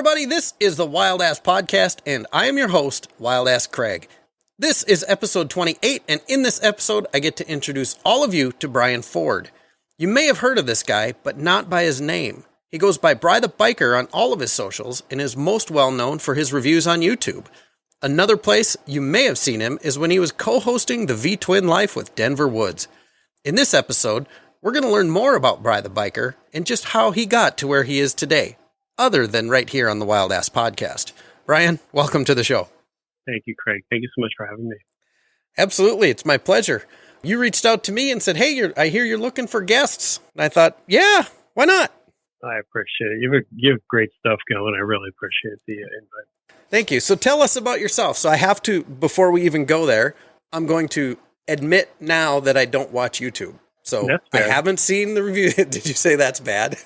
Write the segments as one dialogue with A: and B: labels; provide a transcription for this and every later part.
A: everybody, this is the Wild Ass Podcast, and I am your host, Wild Ass Craig. This is episode 28, and in this episode, I get to introduce all of you to Bryen Ford. You may have heard of this guy, but not by his name. He goes by Bry the Biker on all of his socials, and is most well known for his reviews on YouTube. Another place you may have seen him is when he was co-hosting the V-Twin Life with Denver Woods. In this episode, we're going to learn more about Bry the Biker, and just how he got to where he is today, other than right here on the Wild Ass Podcast. Bryen, welcome to the show.
B: Thank you, Craig. Thank you so much for having me.
A: Absolutely. It's my pleasure. You reached out to me and said, hey, I hear you're looking for guests. And I thought, yeah, why not?
B: I appreciate it. You have great stuff going. I really appreciate the invite.
A: Thank you. So tell us about yourself. So I have to, before we even go there, I'm going to admit now that I don't watch YouTube. So I haven't seen the review. Did you say that's bad?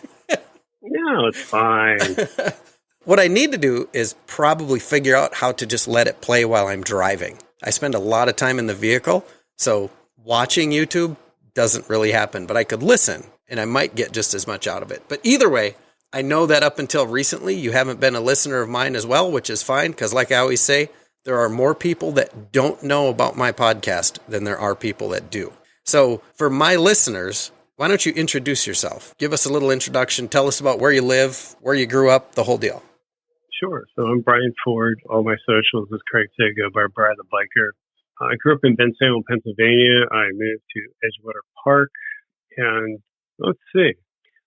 B: No, it's fine.
A: What I need to do is probably figure out how to just let it play while I'm driving. I spend a lot of time in the vehicle, so watching YouTube doesn't really happen, but I could listen, and I might get just as much out of it. But either way, I know that up until recently, you haven't been a listener of mine as well, which is fine, because like I always say, there are more people that don't know about my podcast than there are people that do. So for my listeners, why don't you introduce yourself? Give us a little introduction. Tell us about where you live, where you grew up, the whole deal.
B: Sure. So I'm Bryen Ford. All my socials, as Craig said, go by Bry the Biker. I grew up in Bensalem, Pennsylvania. I moved to Edgewater Park. And let's see.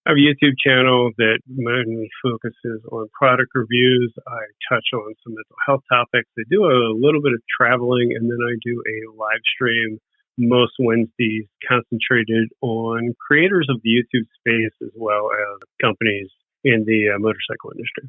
B: I have a YouTube channel that mainly focuses on product reviews. I touch on some mental health topics. I do a little bit of traveling, and then I do a live stream most Wednesdays concentrated on creators of the YouTube space as well as companies in the motorcycle industry.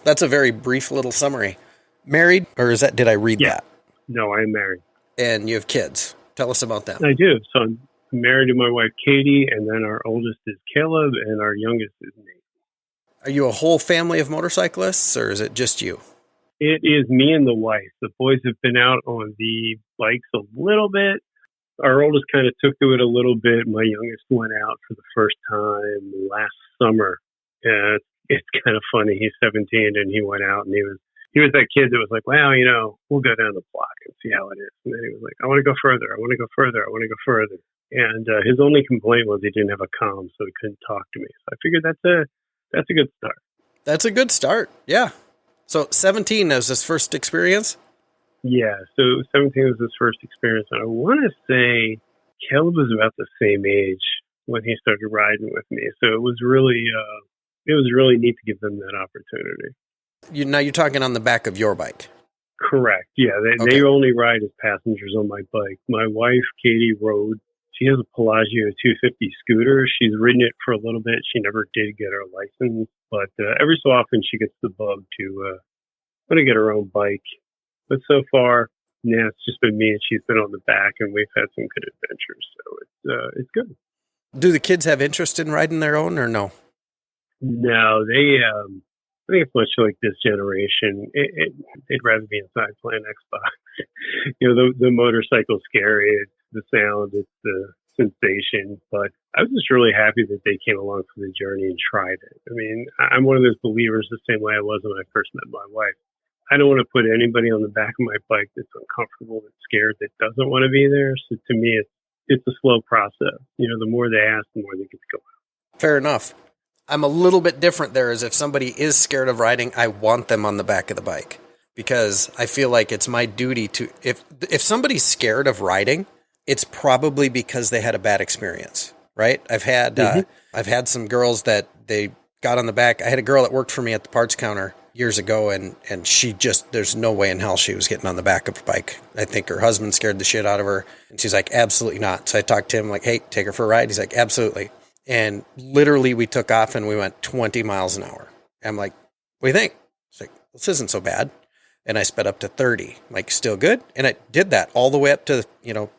A: That's a very brief little summary. Married, or did I read that?
B: No, I'm married.
A: And you have kids. Tell us about them.
B: I do. So I'm married to my wife, Katie, and then our oldest is Caleb, and our youngest is Nate.
A: Are you a whole family of motorcyclists, or is it just you?
B: It is me and the wife. The boys have been out on the bikes a little bit. Our oldest kind of took to it a little bit. My youngest went out for the first time last summer. It's kind of funny. He's 17 and he went out and he was that kid that was like, well, we'll go down the block and see how it is. And then he was like, I want to go further. I want to go further. I want to go further. And his only complaint was he didn't have a comm, so he couldn't talk to me. So I figured that's a good start. That's a good start.
A: Yeah. So 17 was his first experience?
B: Yeah, so 17 was his first experience. And I want to say Caleb was about the same age when he started riding with me. So it was really neat to give them that opportunity.
A: Now you're talking on the back of your bike?
B: Correct. Yeah, they only ride as passengers on my bike. My wife, Katie, rode. She has a Pelagio 250 scooter. She's ridden it for a little bit. She never did get her license, but every so often she gets the bug to want to get her own bike. But so far, yeah, it's just been me and she's been on the back, and we've had some good adventures. So it's good.
A: Do the kids have interest in riding their own, or no?
B: No, they. I think it's much like this generation. They'd rather be inside playing Xbox. The motorcycle's scary. It's the sound. It's the sensation. But I was just really happy that they came along for the journey and tried it. I mean, I'm one of those believers the same way I was when I first met my wife. I don't want to put anybody on the back of my bike that's uncomfortable, that's scared, that doesn't want to be there. So to me, it's a slow process. The more they ask, the more they get to go out.
A: Fair enough. I'm a little bit different there, as if somebody is scared of riding, I want them on the back of the bike, because I feel like it's my duty to, if somebody's scared of riding, it's probably because they had a bad experience, right? I've had some girls that they got on the back. I had a girl that worked for me at the parts counter years ago, and she just, there's no way in hell she was getting on the back of a bike. I think her husband scared the shit out of her, and she's like, absolutely not. So I talked to him like, hey, take her for a ride. He's like, absolutely. And literally we took off and we went 20 miles an hour. I'm like, what do you think? She's like, this isn't so bad. And I sped up to 30, like, still good. And I did that all the way up to,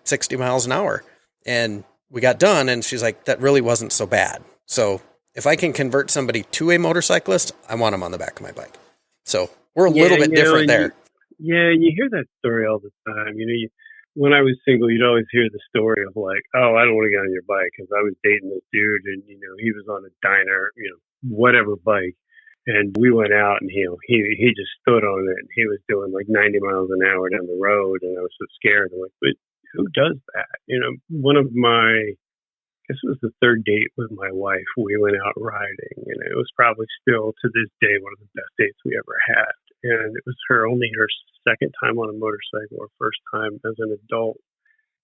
A: 60 miles an hour. And we got done, and she's like, that really wasn't so bad. So if I can convert somebody to a motorcyclist, I want them on the back of my bike. So we're a little bit different there.
B: You hear that story all the time. When I was single, you'd always hear the story of like, oh, I don't want to get on your bike because I was dating this dude and, he was on a Dyner, whatever bike. And we went out, and he just stood on it. And he was doing like 90 miles an hour down the road, and I was so scared. I'm like, but who does that? One of my, I guess it was the third date with my wife. We went out riding, and it was probably still to this day one of the best dates we ever had. And it was only her second time on a motorcycle, or first time as an adult.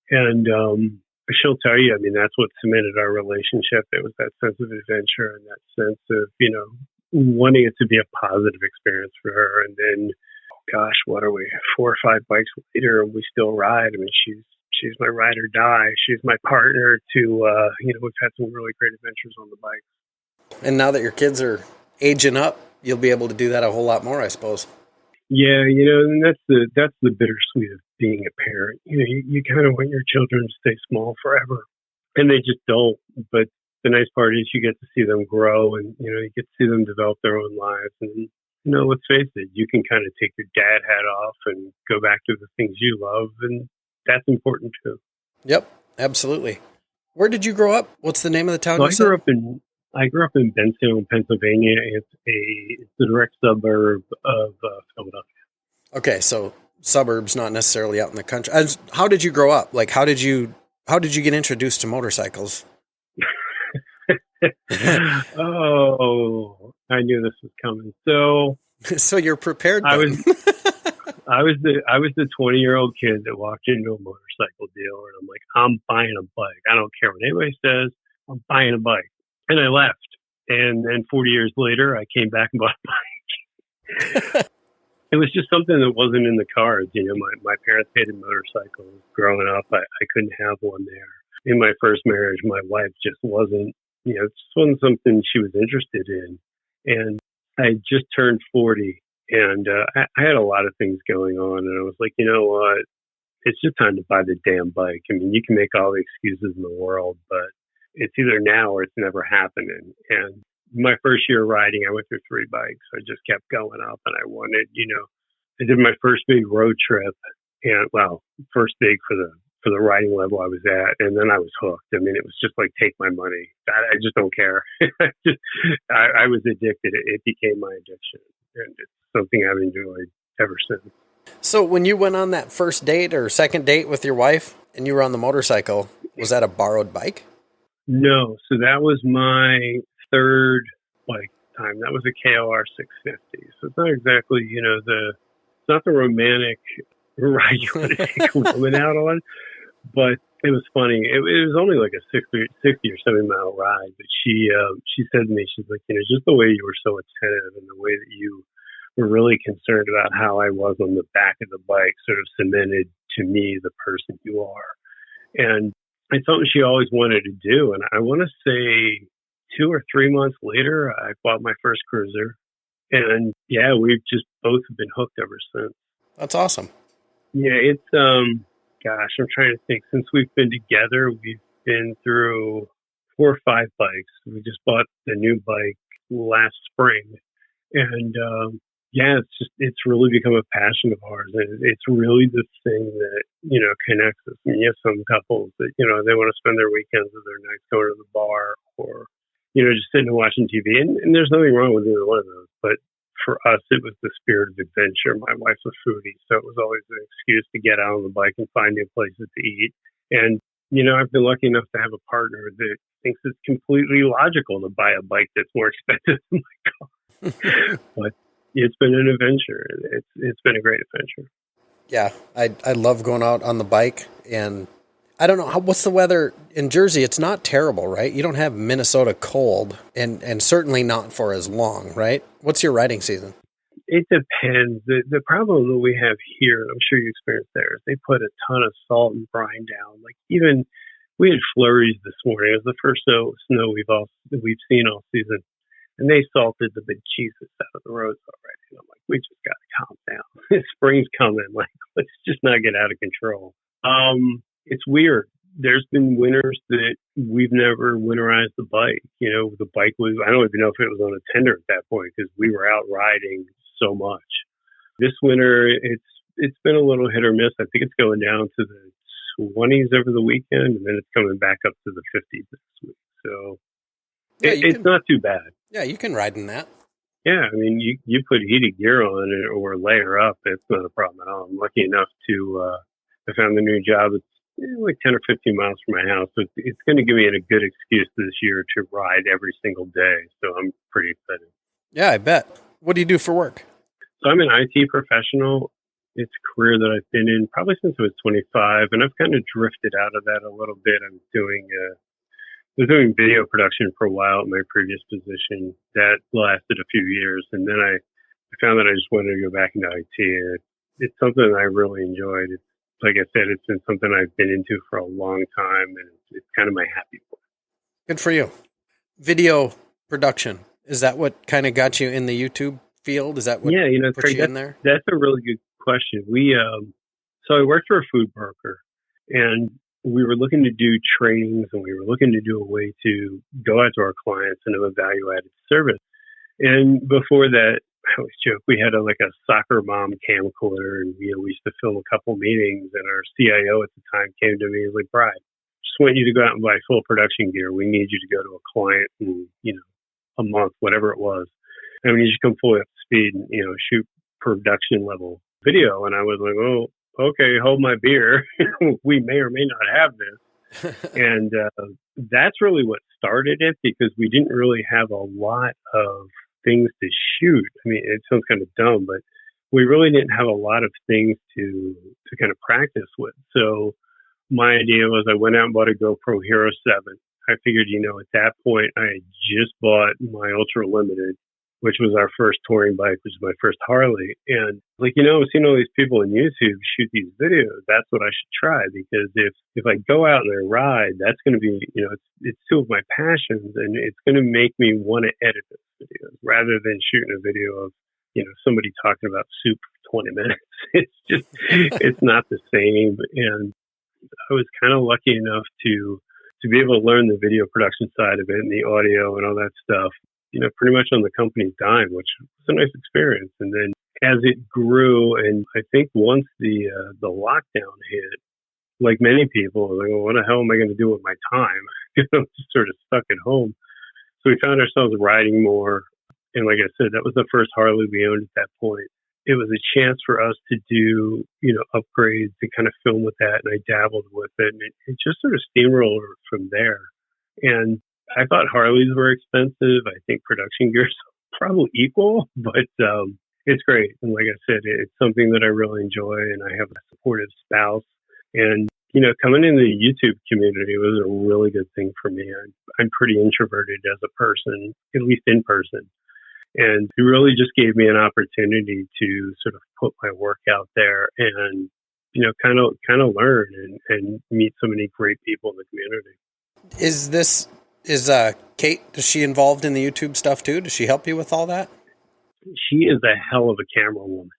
B: And she'll tell you, I mean, that's what cemented our relationship. It was that sense of adventure and that sense of, wanting it to be a positive experience for her. And then, gosh, what are we, 4 or 5 bikes later, and we still ride. I mean, she's my ride or die. She's my partner to, we've had some really great adventures on the bike.
A: And now that your kids are aging up, you'll be able to do that a whole lot more, I suppose.
B: Yeah, and that's the bittersweet of being a parent. You kind of want your children to stay small forever, and they just don't. But the nice part is you get to see them grow, and you get to see them develop their own lives. And let's face it, you can kind of take your dad hat off and go back to the things you love, and that's important too.
A: Yep, absolutely. Where did you grow up? What's the name of the town?
B: So I grew up in Bensalem, Pennsylvania. It's the direct suburb of Philadelphia. Okay,
A: so suburbs, not necessarily out in the country. How did you grow up? Like, how did you get introduced to motorcycles?
B: Oh, I knew this was coming. So
A: you're prepared.
B: I was the 20-year-old kid that walked into a motorcycle dealer, and I'm like, I'm buying a bike. I don't care what anybody says. I'm buying a bike. And I left. And then 40 years later, I came back and bought a bike. It was just something that wasn't in the cards. My parents hated motorcycles. Growing up, I couldn't have one there. In my first marriage, my wife just wasn't, it just wasn't something she was interested in. And I just turned 40, and I had a lot of things going on. And I was like, you know what? It's just time to buy the damn bike. I mean, you can make all the excuses in the world, but it's either now or it's never happening. And my first year riding, I went through 3 bikes. I just kept going up, and I wanted, I did my first big road trip, and first big for the riding level I was at, and then I was hooked. I mean, it was just like, take my money. I just don't care. I was addicted. It became my addiction, and it's something I've enjoyed ever since.
A: So when you went on that first date or second date with your wife, and you were on the motorcycle, was that a borrowed bike?
B: No, so that was my third bike time. That was a KOR 650. So it's not exactly, it's not the romantic ride you want to take a woman out on, but it was funny. It was only like a 60 or 70 mile ride, but she said to me, she's like, just the way you were so attentive and the way that you were really concerned about how I was on the back of the bike sort of cemented to me the person you are. And it's something she always wanted to do. And I want to say 2 or 3 months later, I bought my first cruiser. And yeah, we've just both been hooked ever since.
A: That's awesome.
B: Yeah, it's, I'm trying to think. Since we've been together, we've been through 4 or 5 bikes. We just bought the new bike last spring. And it's really become a passion of ours. And it's really the thing that, connects us. I mean, you have some couples that, they want to spend their weekends or their nights going to the bar or, just sitting and watching TV. And there's nothing wrong with either one of those. But for us, it was the spirit of adventure. My wife's a foodie, so it was always an excuse to get out on the bike and find new places to eat. And, I've been lucky enough to have a partner that thinks it's completely logical to buy a bike that's more expensive than my car. But it's been an adventure. It's been a great adventure.
A: Yeah, I love going out on the bike, and I don't know what's the weather in Jersey. It's not terrible, right? You don't have Minnesota cold, and certainly not for as long, right? What's your riding season?
B: It depends. The problem that we have here, and I'm sure you experienced there, is they put a ton of salt and brine down. Like even we had flurries this morning. It was the first snow we've seen all season. And they salted the big cheeses out of the roads already. And I'm like, we just got to calm down. Spring's coming. Like, let's just not get out of control. It's weird. There's been winters that we've never winterized the bike. The bike was, I don't even know if it was on a tender at that point because we were out riding so much. This winter, it's been a little hit or miss. I think it's going down to the 20s over the weekend, and then it's coming back up to the 50s this week. So it's not too bad.
A: Yeah, you can ride in that.
B: Yeah, I mean, you put heated gear on it or layer up, it's not a problem at all. I'm lucky enough to, I found a new job. It's like 10 or 15 miles from my house. So it's going to give me a good excuse this year to ride every single day. So I'm pretty excited.
A: Yeah, I bet. What do you do for work?
B: So I'm an IT professional. It's a career that I've been in probably since I was 25, and I've kind of drifted out of that a little bit. I was doing video production for a while at my previous position. That lasted a few years, and then I found that I just wanted to go back into IT. And it's something that I really enjoyed. It's, like I said, it's been something I've been into for a long time, and it's kind of my happy place.
A: Good for you. Video production. Is that what kind of got you in the YouTube field? Is that what put
B: Craig,
A: you in there?
B: That's a really good question. So I worked for a food broker, and we were looking to do trainings, and we were looking to do a way to go out to our clients and have a value-added service. And before that, I always joke, we had a soccer mom camcorder, and we used to film a couple meetings, and our CIO at the time came to me and was like, "Bryen, just want you to go out and buy full production gear. We need you to go to a client in, a month, whatever it was. And we need you to come fully up to speed and, shoot production level video." And I was like, "Oh, okay, hold my beer. We may or may not have this." And that's really what started it, because we didn't really have a lot of things to shoot. I mean, it sounds kind of dumb, but we really didn't have a lot of things to kind of practice with. So my idea was I went out and bought a GoPro Hero 7. I figured, at that point, I had just bought my Ultra Limited, which was our first touring bike, which is my first Harley. And seeing all these people on YouTube shoot these videos, that's what I should try. Because if I go out and I ride, that's going to be, it's two of my passions, and it's going to make me want to edit those videos rather than shooting a video of, somebody talking about soup for 20 minutes. It's just, it's not the same. And I was kind of lucky enough to be able to learn the video production side of it and the audio and all that stuff, pretty much on the company's dime, which was a nice experience. And then as it grew, and I think once the lockdown hit, like many people, I was like, "Well, what the hell am I going to do with my time?" I'm just sort of stuck at home. So we found ourselves riding more. And like I said, that was the first Harley we owned at that point. It was a chance for us to do, upgrades to kind of film with that. And I dabbled with it, and it just sort of steamrolled from there. And I thought Harleys were expensive. I think production gear's probably equal, but it's great. And like I said, it's something that I really enjoy, and I have a supportive spouse. And, coming in the YouTube community was a really good thing for me. I'm pretty introverted as a person, at least in person. And it really just gave me an opportunity to sort of put my work out there and, kind of learn and meet so many great people in the community.
A: Is Kate, is she involved in the YouTube stuff too? Does she help you with all that?
B: She is a hell of a camera woman.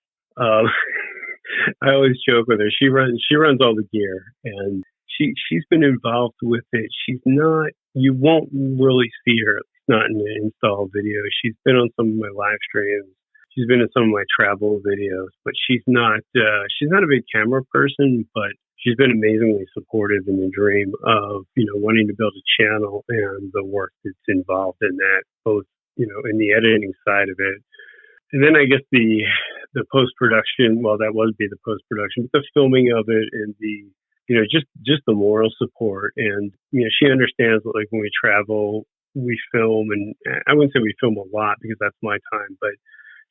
B: I always joke with her. She runs all the gear, and she's been involved with it. She's not, you won't really see her, not in the install video. She's been on some of my live streams. She's been in some of my travel videos, but she's not a big camera person, but she's been amazingly supportive in the dream of, wanting to build a channel and the work that's involved in that, both, in the editing side of it. And then I guess the post-production, well, that would be the post-production, but the filming of it and the, just the moral support. And, she understands that, like, when we travel, we film, and I wouldn't say we film a lot because that's my time, but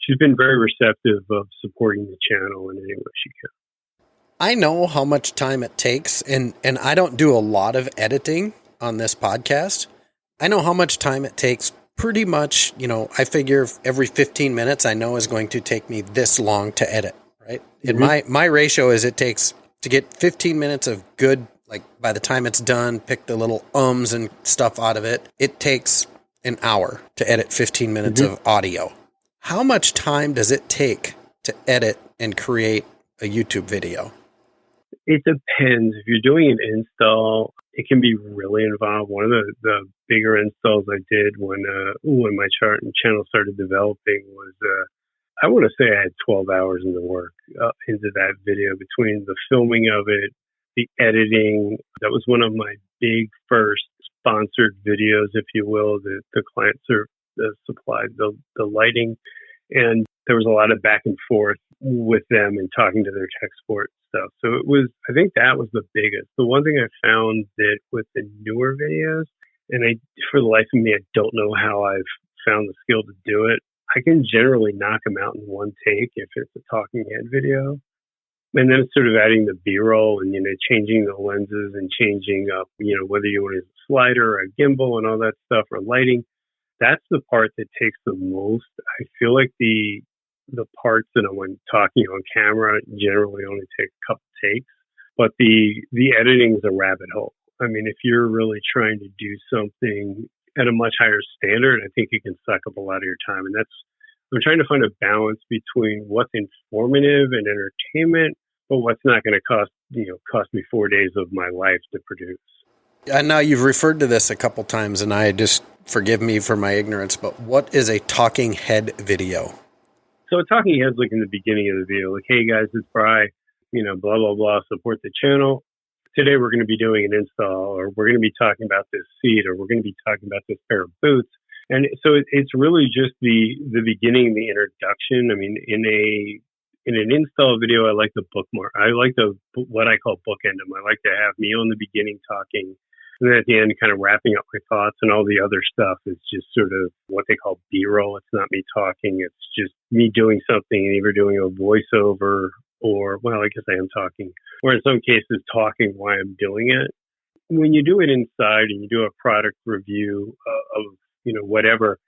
B: she's been very receptive of supporting the channel in any way she can.
A: I know how much time it takes, and I don't do a lot of editing on this podcast. I know how much time it takes. Pretty much, I figure every 15 minutes I know is going to take me this long to edit, right? Mm-hmm. And my ratio is it takes to get 15 minutes of good, like by the time it's done, pick the little ums and stuff out of it. It takes an hour to edit 15 minutes of audio. How much time does it take to edit and create a YouTube video?
B: It depends. If you're doing an install, it can be really involved. One of the bigger installs I did when my channel started developing was, I want to say I had 12 hours into work into that video, between the filming of it, the editing. That was one of my big first sponsored videos, if you will. The client supplied the lighting, and there was a lot of back and forth with them and talking to their tech support stuff. So I think that was the biggest. The one thing I found that with the newer videos, and for the life of me, I don't know how I've found the skill to do it. I can generally knock them out in one take if it's a talking head video. And then it's sort of adding the B-roll and, changing the lenses and changing up, whether you want a slider or a gimbal and all that stuff or lighting. That's the part that takes the most. I feel like the parts that I'm talking on camera generally only take a couple takes, but the editing is a rabbit hole. I mean, if you're really trying to do something at a much higher standard, I think it can suck up a lot of your time. And I'm trying to find a balance between what's informative and entertainment, but what's not going to cost me 4 days of my life to produce.
A: I know you've referred to this a couple times, and I just forgive me for my ignorance, but what is a talking head video?
B: So a talking head's like in the beginning of the video, like, hey guys, it's Bry, blah, blah, blah, support the channel. Today we're going to be doing an install, or we're going to be talking about this seat, or we're going to be talking about this pair of boots. And so it's really just the beginning, the introduction. I mean, in an install video, I like the bookmark. I like what I call bookend them. I like to have me on the beginning talking, and then at the end, kind of wrapping up my thoughts, and all the other stuff is just sort of what they call B-roll. It's not me talking. It's just me doing something, and either doing a voiceover or, well, I guess I am talking, or in some cases talking while I'm doing it. When you do it inside and you do a product review of whatever,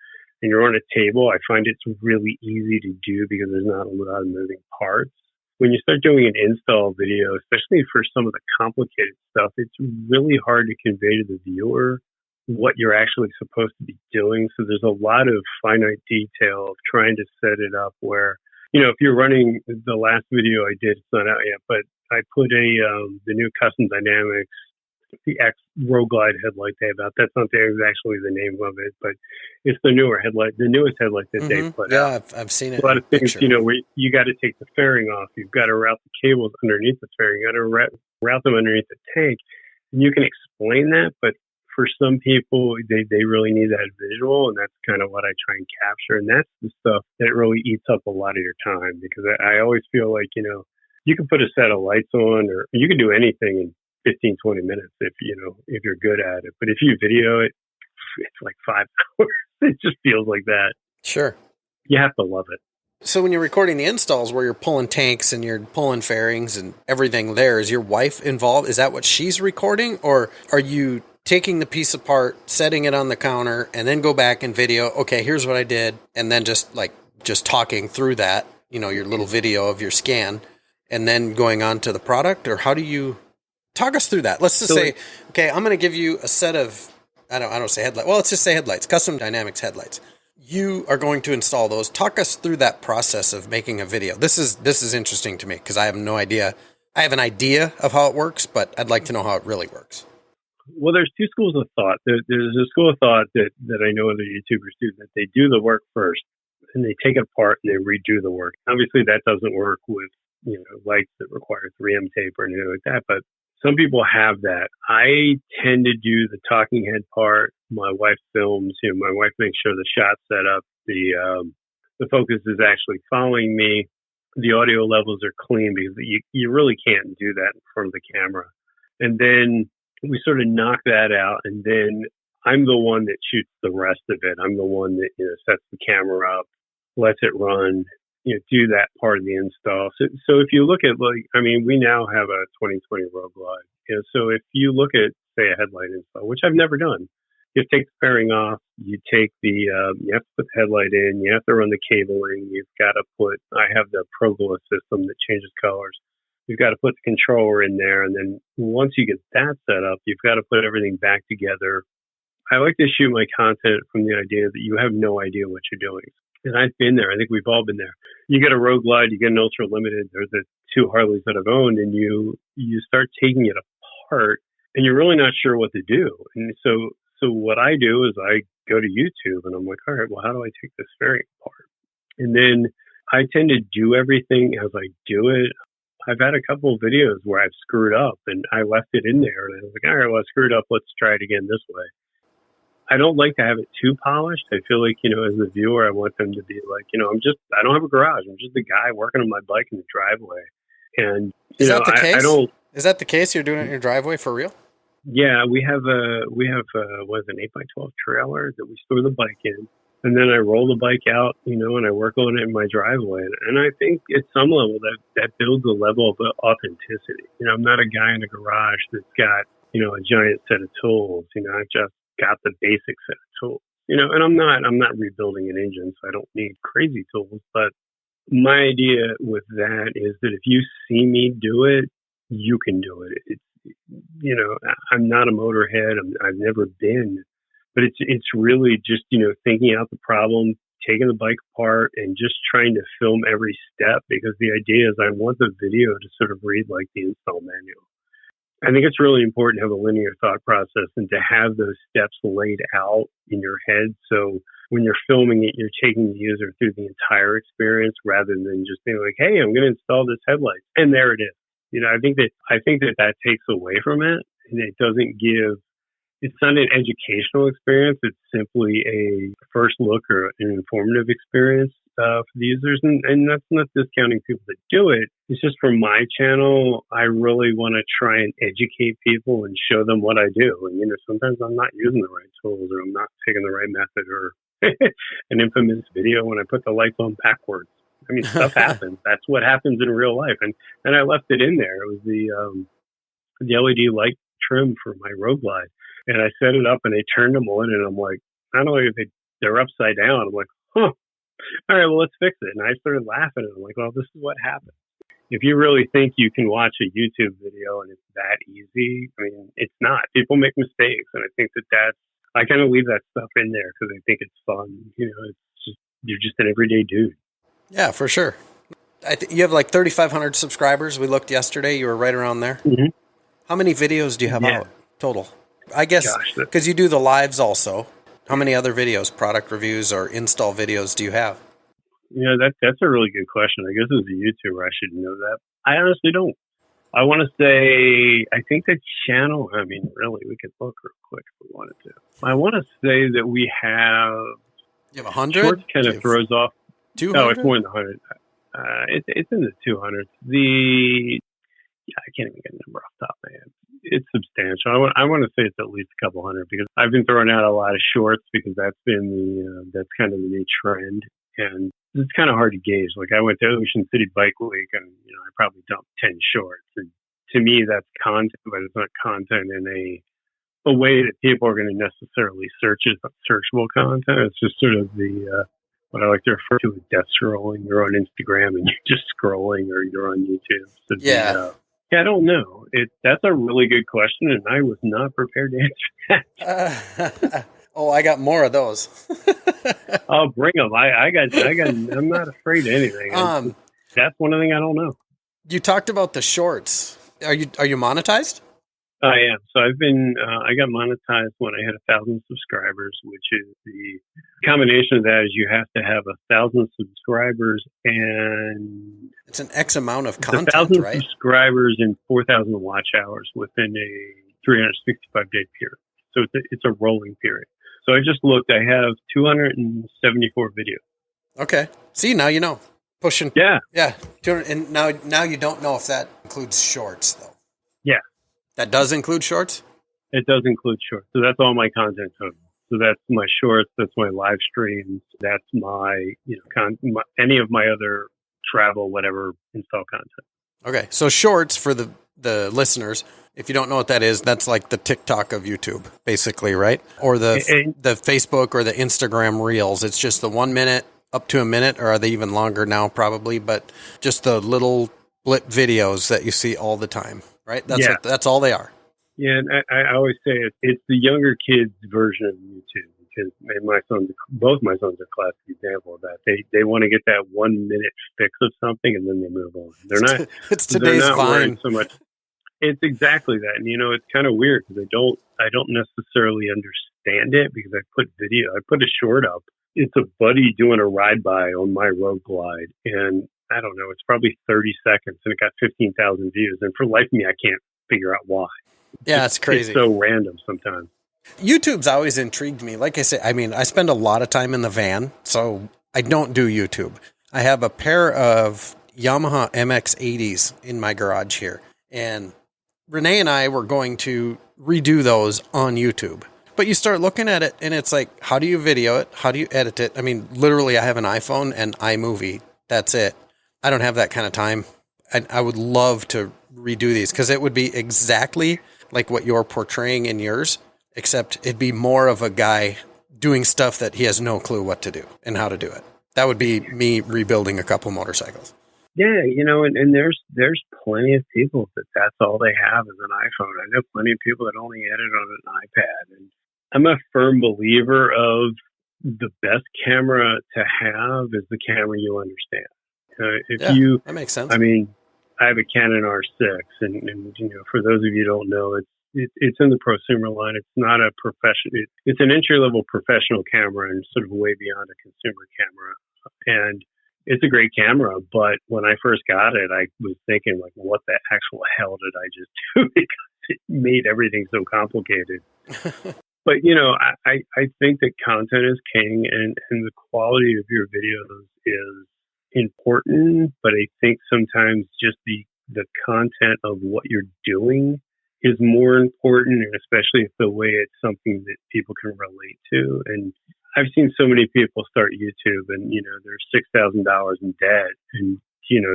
B: and you're on a table, I find it's really easy to do because there's not a lot of moving parts. When you start doing an install video, especially for some of the complicated stuff, it's really hard to convey to the viewer what you're actually supposed to be doing. So there's a lot of finite detail of trying to set it up where, if you're running the last video I did, it's not out yet, but I put the new Custom Dynamics, the X Road Glide headlight they have out. That's not actually the name of it, but it's the newest headlight that they put out.
A: Yeah, I've seen it.
B: A lot of things, where you got to take the fairing off. You've got to route the cables underneath the fairing. You got to route them underneath the tank. And you can explain that, but for some people, they really need that visual, and that's kind of what I try and capture. And that's the stuff that really eats up a lot of your time, because I always feel like, you can put a set of lights on, or you can do anything in 15, 20 minutes if you're good at it. But if you video it, it's like 5 hours. It just feels like that.
A: Sure.
B: You have to love it.
A: So when you're recording the installs where you're pulling tanks and you're pulling fairings and everything there, is your wife involved? Is that what she's recording? Or are you taking the piece apart, setting it on the counter, and then go back and video, okay, here's what I did, and then just talking through that, your little video of your scan, and then going on to the product? Or how do you talk us through that? Let's just say, okay, I'm going to give you a set of, I don't say headlights. Well, let's just say headlights, Custom Dynamics headlights. You are going to install those. Talk us through that process of making a video. This is interesting to me because I have no idea. I have an idea of how it works, but I'd like to know how it really works.
B: Well, there's two schools of thought. There's a school of thought that I know other YouTubers do, that they do the work first and they take it apart and they redo the work. Obviously, that doesn't work with lights that require 3M tape or anything like that, but some people have that. I tend to do the talking head part. My wife films. My wife makes sure the shot's set up. The focus is actually following me. The audio levels are clean because you really can't do that in front of the camera. And then we sort of knock that out, and then I'm the one that shoots the rest of it. I'm the one that sets the camera up, lets it run, do that part of the install. So if you look at, we now have a 2020 Road Glide. So if you look at, say, a headlight install, which I've never done, you take the fairing off, you take you have to put the headlight in, you have to run the cabling, you've got to I have the ProGlow system that changes colors. You've got to put the controller in there, and then once you get that set up, you've got to put everything back together. I like to shoot my content from the idea that you have no idea what you're doing. And I've been there. I think we've all been there. You get a Road Glide, you get an Ultra Limited. They're the two Harleys that I've owned, and you start taking it apart, and you're really not sure what to do. And so what I do is I go to YouTube, and I'm like, all right, well, how do I take this fairing apart? And then I tend to do everything as I do it. I've had a couple of videos where I've screwed up, and I left it in there, and I was like, all right, well, I screwed up. Let's try it again this way. I don't like to have it too polished. I feel like, as a viewer, I want them to be like, I don't have a garage. I'm just a guy working on my bike in the driveway. And,
A: Is that the case?
B: I don't.
A: Is that the case? You're doing it in your driveway for real?
B: Yeah, we have an 8x12 trailer that we store the bike in. And then I roll the bike out, and I work on it in my driveway. And I think at some level that builds a level of authenticity. I'm not a guy in a garage that's got, a giant set of tools. I've just got the basic set of tools. And I'm not rebuilding an engine, so I don't need crazy tools. But my idea with that is that if you see me do it, you can do it. I'm not a motorhead. I've never been. But it's really just, thinking out the problem, taking the bike apart, and just trying to film every step, because the idea is I want the video to sort of read like the install manual. I think it's really important to have a linear thought process and to have those steps laid out in your head. So when you're filming it, you're taking the user through the entire experience rather than just being like, hey, I'm going to install this headlight. And there it is. I think that takes away from it, and it doesn't give. It's not an educational experience. It's simply a first look or an informative experience for the users. And that's not discounting people that do it. It's just for my channel, I really want to try and educate people and show them what I do. And, sometimes I'm not using the right tools, or I'm not taking the right method, or an infamous video when I put the lights on backwards. I mean, stuff happens. That's what happens in real life. And I left it in there. It was the LED light trim for my Road Glide. And I set it up and I turned them on, and I'm like, not only are they're upside down, I'm like, all right, well, let's fix it. And I started laughing, and I'm like, well, this is what happens. If you really think you can watch a YouTube video and it's that easy, I mean, it's not. People make mistakes. And I think I kind of leave that stuff in there because I think it's fun. It's just, you're just an everyday dude.
A: Yeah, for sure. You have like 3,500 subscribers. We looked yesterday. You were right around there.
B: Mm-hmm.
A: How many videos do you have out total? I guess because you do the lives also. How many other videos, product reviews or install videos do you have?
B: That's a really good question. I guess as a YouTuber, I should know that. I honestly don't. I want to say, I think the channel, I mean, really, we could look real quick if we wanted to. I want to say that we have...
A: You have 100?
B: Short kind of throws off...
A: 200?
B: No, it's more than 100. It's in the 200s. I can't even get a number off the top of my head. It's substantial. I want to say it's at least a couple hundred, because I've been throwing out a lot of shorts because that's been that's kind of the new trend, and it's kind of hard to gauge. Like I went to Ocean City Bike Week, and I probably dumped 10 shorts, and to me that's content, but it's not content in a way that people are going to necessarily search as searchable content. It's just sort of the what I like to refer to as death scrolling. You're on Instagram and you're just scrolling, or you're on YouTube. So I don't know. That's a really good question, and I was not prepared to answer that.
A: I got more of those.
B: I'll bring them. I'm not afraid of anything. That's one thing I don't know.
A: You talked about the shorts. Are you monetized?
B: I am. So I got monetized when I had 1,000 subscribers, which is the combination of that is you have to have 1,000 subscribers, and
A: it's an X amount of content,
B: 1,000
A: right?
B: subscribers and 4,000 watch hours within a 365-day period. So it's a rolling period. So I just looked. I have 274 videos.
A: Okay. See, now you know. Pushing.
B: Yeah.
A: Yeah. And now you don't know if that includes shorts, though.
B: Yeah.
A: That does include shorts?
B: It does include shorts. So that's all my content total. So that's my shorts, that's my live streams, that's my, any of my other travel, whatever, install content.
A: Okay. So shorts, for the listeners, if you don't know what that is, that's like the TikTok of YouTube, basically, right? Or the Facebook or the Instagram Reels. It's just the 1 minute up to a minute, or are they even longer now probably, but just the little blip videos that you see all the time. Right? That's all they are.
B: Yeah, and I always say it's the younger kids' version of YouTube, because both my sons are a classic example of that. They want to get that 1 minute fix of something, and then they move on. They're not.
A: It's today's Vine.
B: So much. It's exactly that, and it's kind of weird because I don't necessarily understand it, because I put a short up. It's a buddy doing a ride by on my Road Glide, and I don't know, it's probably 30 seconds, and it got 15,000 views. And for the life of me, I can't figure out why.
A: Yeah, it's crazy.
B: It's so random sometimes.
A: YouTube's always intrigued me. Like I say, I mean, I spend a lot of time in the van, so I don't do YouTube. I have a pair of Yamaha MX-80s in my garage here, and Renee and I were going to redo those on YouTube. But you start looking at it, and it's like, how do you video it? How do you edit it? I mean, literally, I have an iPhone and iMovie. That's it. I don't have that kind of time. I would love to redo these because it would be exactly like what you're portraying in yours, except it'd be more of a guy doing stuff that he has no clue what to do and how to do it. That would be me rebuilding a couple motorcycles.
B: Yeah, and there's plenty of people that's all they have is an iPhone. I know plenty of people that only edit on an iPad. And I'm a firm believer of the best camera to have is the camera you understand.
A: That makes sense.
B: I mean, I have a Canon R6, and for those of you who don't know, it's in the prosumer line. It's not a professional. It's an entry level professional camera and sort of way beyond a consumer camera. And it's a great camera, but when I first got it, I was thinking, like, what the actual hell did I just do? Because it made everything so complicated. But, I think that content is king, and the quality of your videos is important, but I think sometimes just the content of what you're doing is more important, and especially if the way it's something that people can relate to. And I've seen so many people start YouTube and, they're $6,000 in debt and,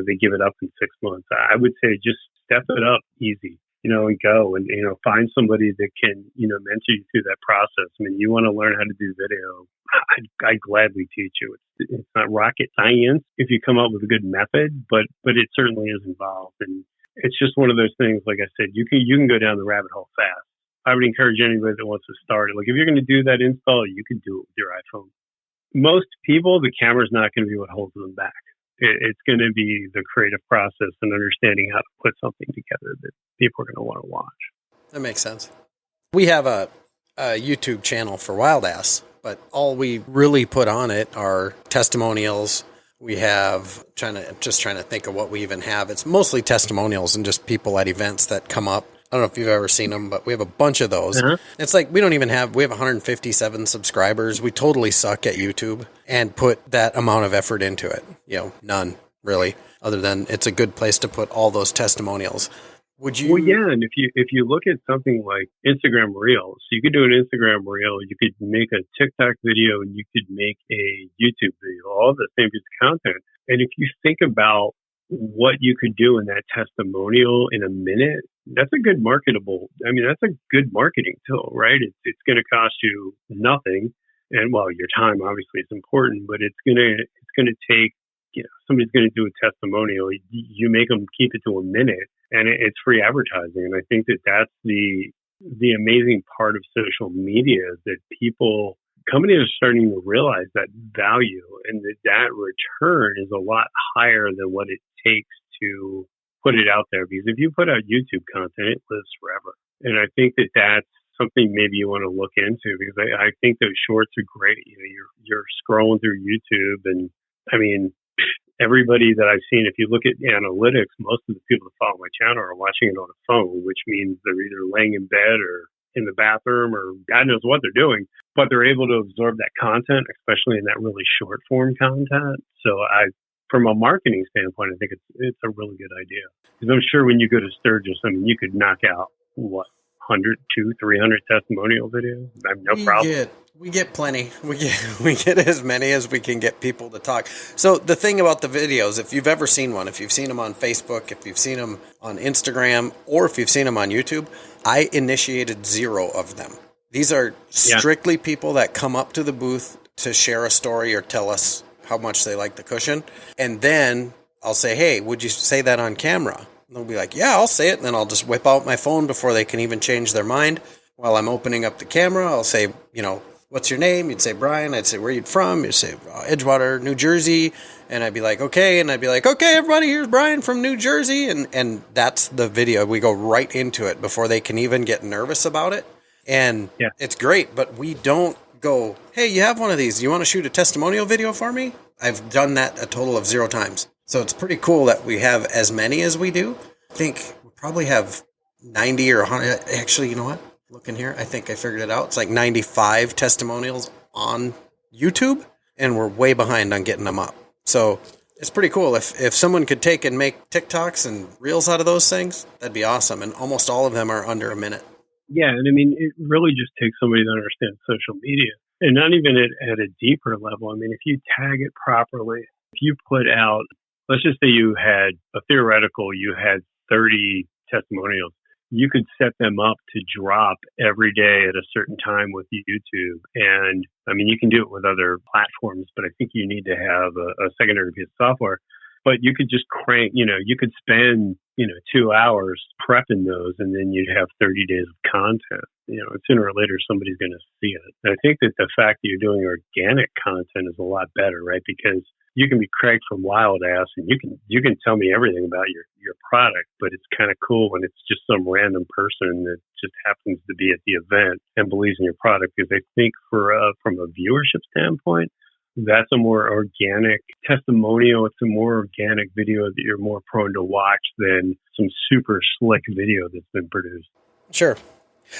B: they give it up in 6 months. I would say just step it up easy, and go and, find somebody that can, mentor you through that process. I mean, you want to learn how to do video, I'd gladly teach you. It's not rocket science if you come up with a good method, but it certainly is involved. And it's just one of those things, like I said, you can go down the rabbit hole fast. I would encourage anybody that wants to start it. Like, if you're going to do that install, you can do it with your iPhone. Most people, the camera's not going to be what holds them back. It's going to be the creative process and understanding how to put something together that people are going to want to watch.
A: That makes sense. We have a YouTube channel for Wild Ass, but all we really put on it are testimonials. We have trying to think of what we even have. It's mostly testimonials and just people at events that come up. I don't know if you've ever seen them, but we have a bunch of those. Uh-huh. It's like we have 157 subscribers. We totally suck at YouTube and put that amount of effort into it. None really, other than it's a good place to put all those testimonials. Would you? Well,
B: yeah, and if you look at something like Instagram Reels, you could do an Instagram Reel, you could make a TikTok video, and you could make a YouTube video, all the same piece of content. And if you think about what you could do in that testimonial in a minute, that's a good that's a good marketing tool, right? It's going to cost you nothing. And your time obviously is important, but it's going to take, somebody's going to do a testimonial. You make them keep it to a minute, and it's free advertising. And I think that that's the amazing part of social media is that companies are starting to realize that value and that return is a lot higher than what it takes to put it out there. Because if you put out YouTube content, it lives forever. And I think that that's something maybe you want to look into, because I think those shorts are great. You're scrolling through YouTube, and I mean, everybody that I've seen, if you look at analytics, most of the people that follow my channel are watching it on a phone, which means they're either laying in bed or in the bathroom or God knows what they're doing, but they're able to absorb that content, especially in that really short form content. So from a marketing standpoint, I think it's a really good idea. Because I'm sure when you go to Sturgis, you could knock out 100, 200, 300 testimonial videos. I have no problem.
A: We get plenty. We get as many as we can get people to talk. So the thing about the videos, if you've ever seen one, if you've seen them on Facebook, if you've seen them on Instagram, or if you've seen them on YouTube, I initiated 0 of them. These are strictly people that come up to the booth to share a story or tell us how much they like the cushion. And then I'll say, hey, would you say that on camera? And they'll be like, yeah, I'll say it. And then I'll just whip out my phone before they can even change their mind. While I'm opening up the camera, I'll say, what's your name? You'd say Bryen. I'd say, where are you from? You'd say Edgewater, New Jersey. And I'd be like, okay. And I'd be like, okay, everybody, here's Bryen from New Jersey. And that's the video. We go right into it before they can even get nervous about it. And It's great, but we don't go, hey, you have one of these. You want to shoot a testimonial video for me? I've done that a total of 0 times. So it's pretty cool that we have as many as we do. I think we probably have 90 or 100. Actually, you know what? Looking here, I think I figured it out. It's like 95 testimonials on YouTube, and we're way behind on getting them up. So it's pretty cool. If someone could take and make TikToks and Reels out of those things, that'd be awesome. And almost all of them are under a minute.
B: Yeah, and I mean, it really just takes somebody that understands social media. And not even at a deeper level. I mean, if you tag it properly, if you put out, let's just say you had you had 30 testimonials, you could set them up to drop every day at a certain time with YouTube. And I mean, you can do it with other platforms, but I think you need to have a secondary piece of software. But you could just you could spend, 2 hours prepping those, and then you'd have 30 days of content. Sooner or later, somebody's going to see it. And I think that the fact that you're doing organic content is a lot better, right? Because you can be Craig from Wild Ass, and you can tell me everything about your product, but it's kind of cool when it's just some random person that just happens to be at the event and believes in your product. Because I think from a viewership standpoint, that's a more organic testimonial. It's a more organic video that you're more prone to watch than some super slick video that's been produced.
A: Sure.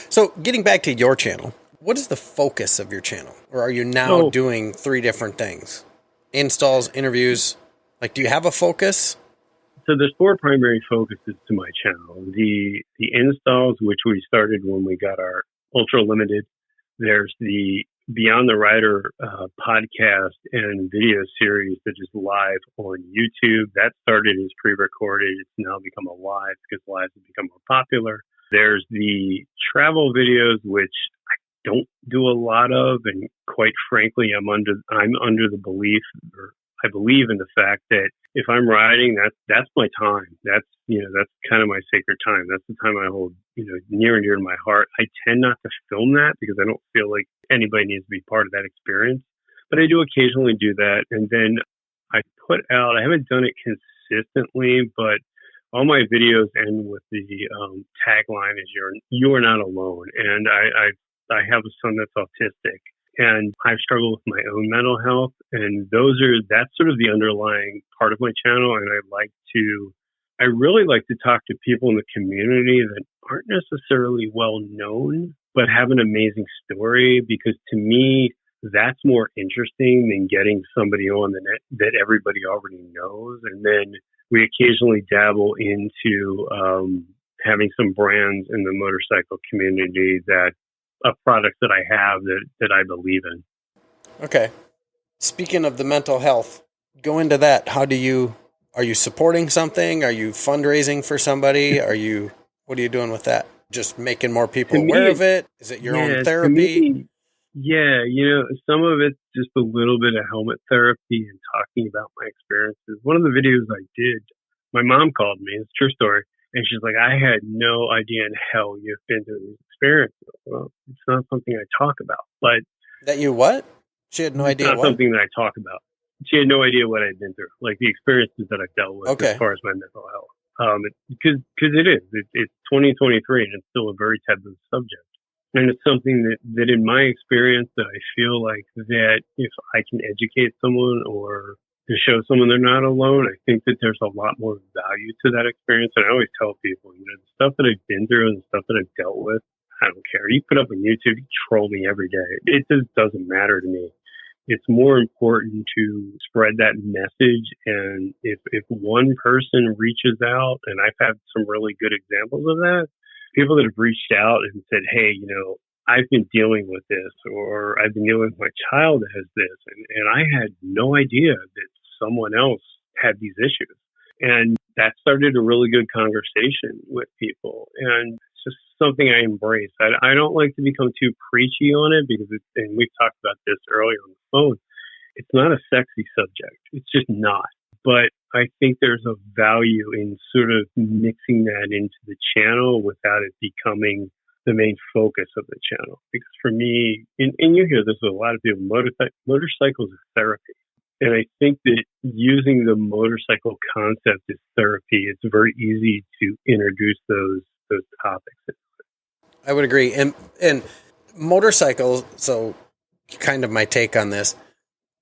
A: So getting back to your channel, what is the focus of your channel? Or are you now doing 3 different things? Installs, interviews? Like, do you have a focus?
B: So there's 4 primary focuses to my channel. The installs, which we started when we got our Ultra Limited. There's the Beyond the Rider podcast and video series that is live on YouTube. That started as pre-recorded. It's now become a live because lives have become more popular. There's the travel videos, which I don't do a lot of, and quite frankly, I'm under the belief, or I believe in the fact that if I'm riding, that's my time. That's kind of my sacred time. That's the time I hold, near and dear to my heart. I tend not to film that because I don't feel like anybody needs to be part of that experience. But I do occasionally do that. And then I haven't done it consistently, but all my videos end with the tagline is "You're not alone." And I have a son that's autistic, and I've struggled with my own mental health, and that's sort of the underlying part of my channel. And I really like to talk to people in the community that aren't necessarily well known, but have an amazing story, because to me, that's more interesting than getting somebody on the net that everybody already knows. And then we occasionally dabble into having some brands in the motorcycle community of products that I have that I believe in.
A: Okay. Speaking of the mental health, go into that. Are you supporting something? Are you fundraising for somebody? What are you doing with that? Just making more people aware of it? Is it your own therapy?
B: Some of it's just a little bit of helmet therapy and talking about my experiences. One of the videos I did, my mom called me, it's a true story, and she's like, I had no idea in hell you've been through these experiences. Well, it's not something I talk about. But
A: that you what? She had no idea.
B: It's not something that I talk about. She had no idea what I'd been through, like the experiences that I've dealt with as far as my mental health. Because it's 2023 and it's still a very taboo subject. And it's something that in my experience that I feel like that if I can educate someone or to show someone they're not alone, I think that there's a lot more value to that experience. And I always tell people, the stuff that I've been through and the stuff that I've dealt with, I don't care. You put up on YouTube, you troll me every day. It just doesn't matter to me. It's more important to spread that message. And if one person reaches out, and I've had some really good examples of that, people that have reached out and said, hey, I've been dealing with this, or I've been dealing with my child that has this. And I had no idea that someone else had these issues. And that started a really good conversation with people. And it's just something I embrace. I don't like to become too preachy on it because and we've talked about this earlier on the phone. It's not a sexy subject. It's just not. But I think there's a value in sort of mixing that into the channel without it becoming the main focus of the channel. Because for me, and you hear this with a lot of people, motorcycles are therapy. And I think that using the motorcycle concept as therapy, it's very easy to introduce those topics.
A: I would agree. And motorcycles, so kind of my take on this,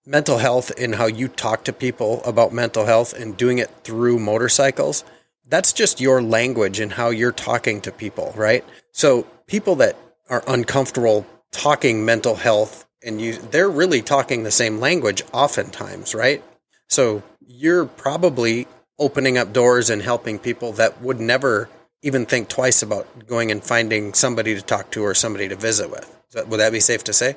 A: mental health and how you talk to people about mental health and doing it through motorcycles, that's just your language and how you're talking to people, right? So people that are uncomfortable talking mental health, and they're really talking the same language oftentimes, right? So you're probably opening up doors and helping people that would never even think twice about going and finding somebody to talk to or somebody to visit with. Would that be safe to say?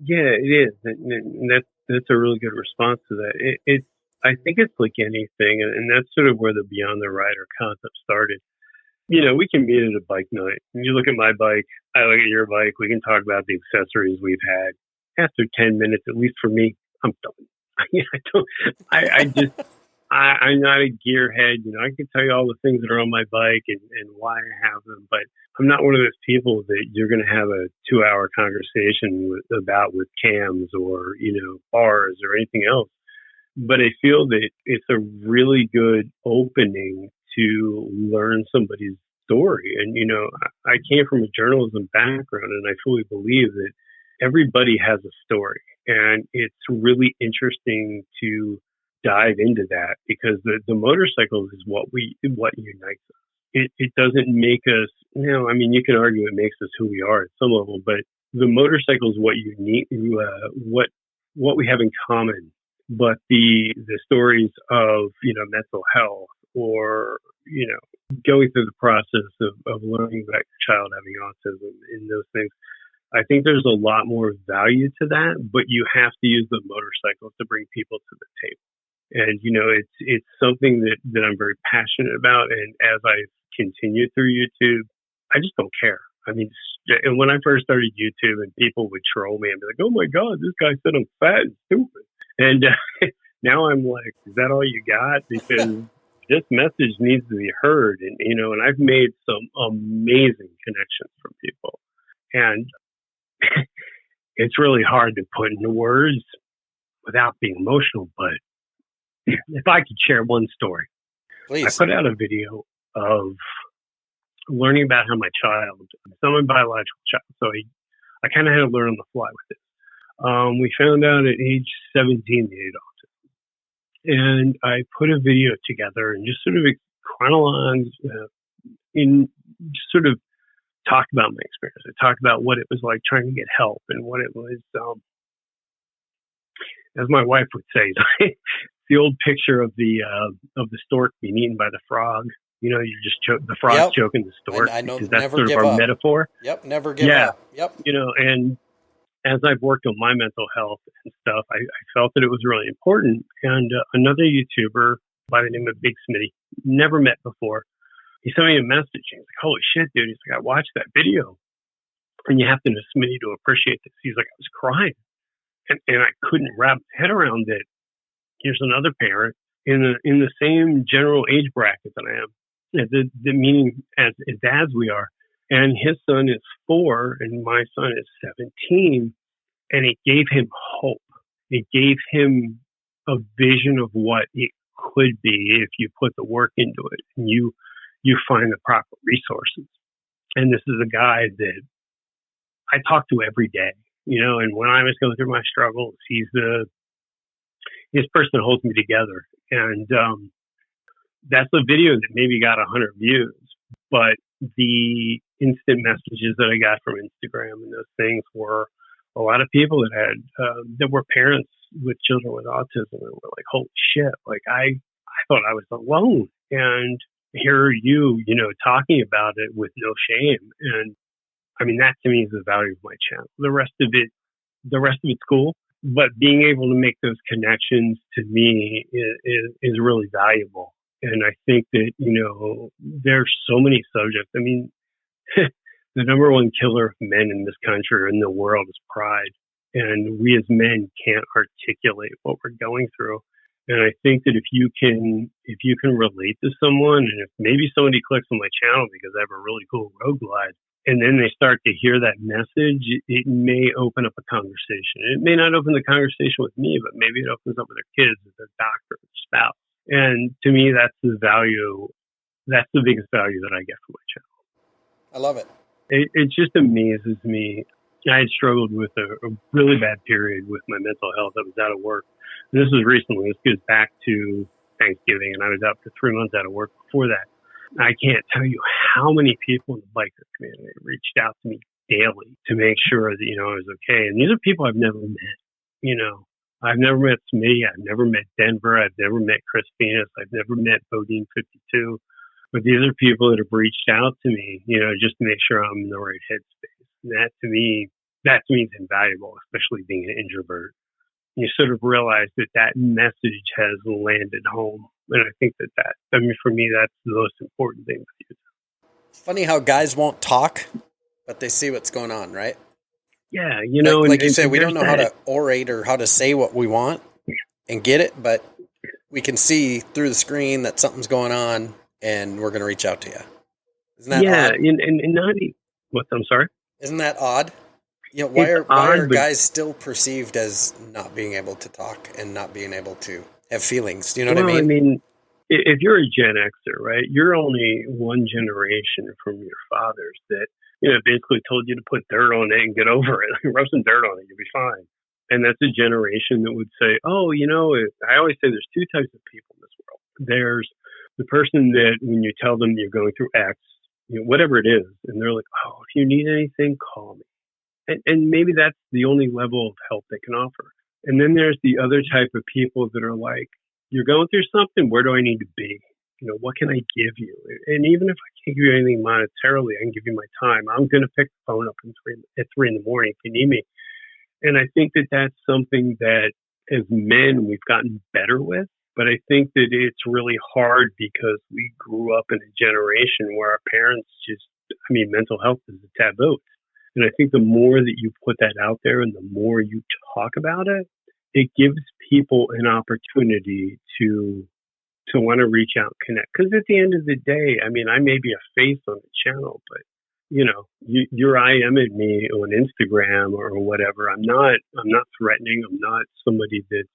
B: Yeah, it is, and that's a really good response to that. I think it's like anything, and that's sort of where the Beyond the Rider concept started. We can meet at a bike night. You look at my bike, I look at your bike. We can talk about the accessories we've had. After 10 minutes, at least for me, I'm done. I'm not a gearhead. I can tell you all the things that are on my bike and why I have them, but I'm not one of those people that you're going to have a 2-hour conversation with cams or, bars or anything else. But I feel that it's a really good opening to learn somebody's story. And, I came from a journalism background, and I fully believe that everybody has a story. And it's really interesting to dive into that, because the motorcycles is what unites us. It doesn't make us, you can argue it makes us who we are at some level, but the motorcycle is what what we have in common. But the stories of, mental health, or, going through the process of learning about your child having autism and those things, I think there's a lot more value to that, but you have to use the motorcycle to bring people to the table. And, it's something that I'm very passionate about. And as I continue through YouTube, I just don't care. And when I first started YouTube and people would troll me and be like, "Oh my God, this guy said I'm fat and stupid." And now I'm like, is that all you got? Because this message needs to be heard. And, and I've made some amazing connections from people. And it's really hard to put into words without being emotional. But if I could share one story,
A: please.
B: I put out a video of learning about how my child, so my biological child, so I kind of had to learn on the fly with it. We found out at age 17 they had autism. And I put a video together and just sort of chronologized, just sort of talked about my experience. I talked about what it was like trying to get help, and what it was, as my wife would say, the old picture of the stork being eaten by the frog. You just the frog's choking the stork.
A: I know,
B: that's sort of our metaphor.
A: Yep, never give up. Yep.
B: And as I've worked on my mental health and stuff, I felt that it was really important. And another YouTuber by the name of Big Smitty, never met before, he sent me a message. He's like, "Holy shit, dude." He's like, "I watched that video. And you have to know Smitty to appreciate this." He's like, "I was crying. And I couldn't wrap my head around it. Here's another parent in the same general age bracket that I am. The meaning as dads we are. And his son is 4 and my son is 17. And it gave him hope. It gave him a vision of what it could be if you put the work into it and you find the proper resources. And this is a guy that I talk to every day, and when I was going through my struggles, he's this person that holds me together. And that's a video that maybe got 100 views, but the instant messages that I got from Instagram and those things were a lot of people that had that were parents with children with autism, and were like, "Holy shit!" Like I thought I was alone, and here are you, talking about it with no shame. And that to me is the value of my channel. The rest of it's cool, but being able to make those connections to me is really valuable. And I think that, there's so many subjects. The number one killer of men in this country or in the world is pride. And we as men can't articulate what we're going through. And I think that if you can relate to someone, and if maybe somebody clicks on my channel because I have a really cool road glide, and then they start to hear that message, it may open up a conversation. It may not open the conversation with me, but maybe it opens up with their kids, with their doctor, their spouse. And to me, that's the value. That's the biggest value that I get from my channel.
A: I love it.
B: It just amazes me. I had struggled with a really bad period with my mental health. I was out of work. And this was recently. This goes back to Thanksgiving, and I was out for 3 months out of work before that. I can't tell you how many people in the biker community reached out to me daily to make sure that, I was okay. And these are people I've never met, I've never met Smitty. I've never met Denver. I've never met Chris Venus. I've never met Bodine 52. But these are people that have reached out to me, just to make sure I'm in the right headspace. And that to me is invaluable, especially being an introvert. You sort of realize that message has landed home. And I think for me, that's the most important thing.
A: It's funny how guys won't talk, but they see what's going on, right?
B: Yeah,
A: like you said, we don't know how to orate or how to say what we want and get it, but we can see through the screen that something's going on, and we're going to reach out to you. Isn't that odd?
B: And not what? I'm sorry.
A: Isn't that odd? Why are guys still perceived as not being able to talk and not being able to have feelings? Do you know what I mean?
B: I mean, if you're a Gen Xer, right, you're only one generation from your fathers that, basically told you to put dirt on it and get over it. Rub some dirt on it, you'll be fine. And that's a generation that would say, oh, I always say there's two types of people in this world. There's the person that when you tell them you're going through X, whatever it is, and they're like, oh, if you need anything, call me. And maybe that's the only level of help they can offer. And then there's the other type of people that are like, you're going through something, where do I need to be? What can I give you? And even if I can't give you anything monetarily, I can give you my time. I'm going to pick the phone up at 3 in the morning if you need me. And I think that that's something that as men, we've gotten better with. But I think that it's really hard because we grew up in a generation where our parents mental health is a taboo. And I think the more that you put that out there and the more you talk about it, it gives people an opportunity to want to reach out and connect. Because at the end of the day, I may be a face on the channel, but you're IMing me on Instagram or whatever. I'm not threatening. I'm not somebody that's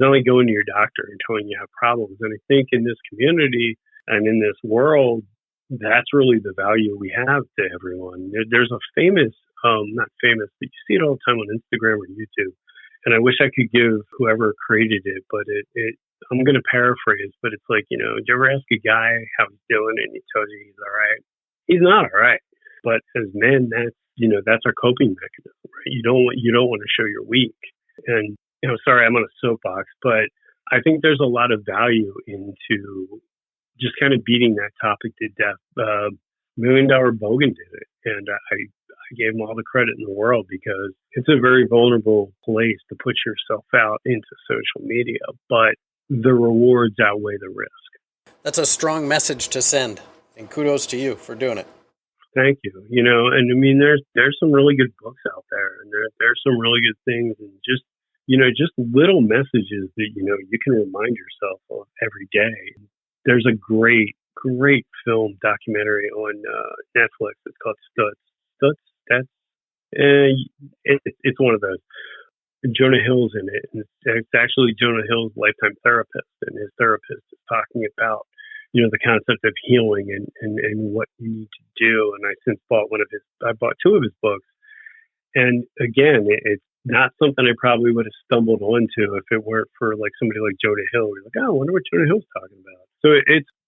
B: only going to your doctor and telling you have problems. And I think in this community and in this world, that's really the value we have to everyone. There's a famous, not famous, but you see it all the time on Instagram or YouTube. And I wish I could give whoever created it, but I'm going to paraphrase, but it's like, do you ever ask a guy how he's doing and he tells you he's all right? He's not all right. But as men, that's our coping mechanism, right? You don't want to show you're weak. And, sorry, I'm on a soapbox, but I think there's a lot of value into just kind of beating that topic to death. $1 Million Bogan did it. And I gave him all the credit in the world because it's a very vulnerable place to put yourself out into social media, but the rewards outweigh the risk.
A: That's a strong message to send, and kudos to you for doing it.
B: Thank you. And there's some really good books out there, and there's some really good things, and just little messages that, you can remind yourself of every day. There's a great film documentary on Netflix. It's called Stutz. It's one of those. Jonah Hill's in it. And it's actually Jonah Hill's lifetime therapist, and his therapist is talking about, the concept of healing and what you need to do. And I since bought I bought 2 of his books. And again, it's not something I probably would have stumbled onto if it weren't for like somebody like Jonah Hill. You're like, oh, I wonder what Jonah Hill's talking about. So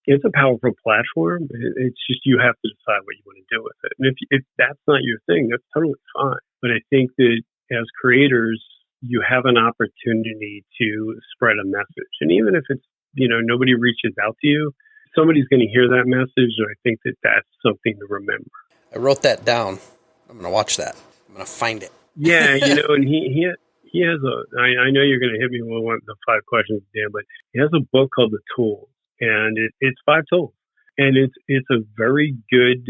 B: it's a powerful platform. It's just you have to decide what you want to do with it. And if that's not your thing, that's totally fine. But I think that as creators, you have an opportunity to spread a message. And even if it's, nobody reaches out to you, somebody's going to hear that message. And I think that that's something to remember.
A: I wrote that down. I'm going to watch that. I'm going to find it.
B: Yeah, and he has I know you're going to hit me with the 5 questions, Dan, but he has a book called The Tools, and it's 5 tools, and it's a very good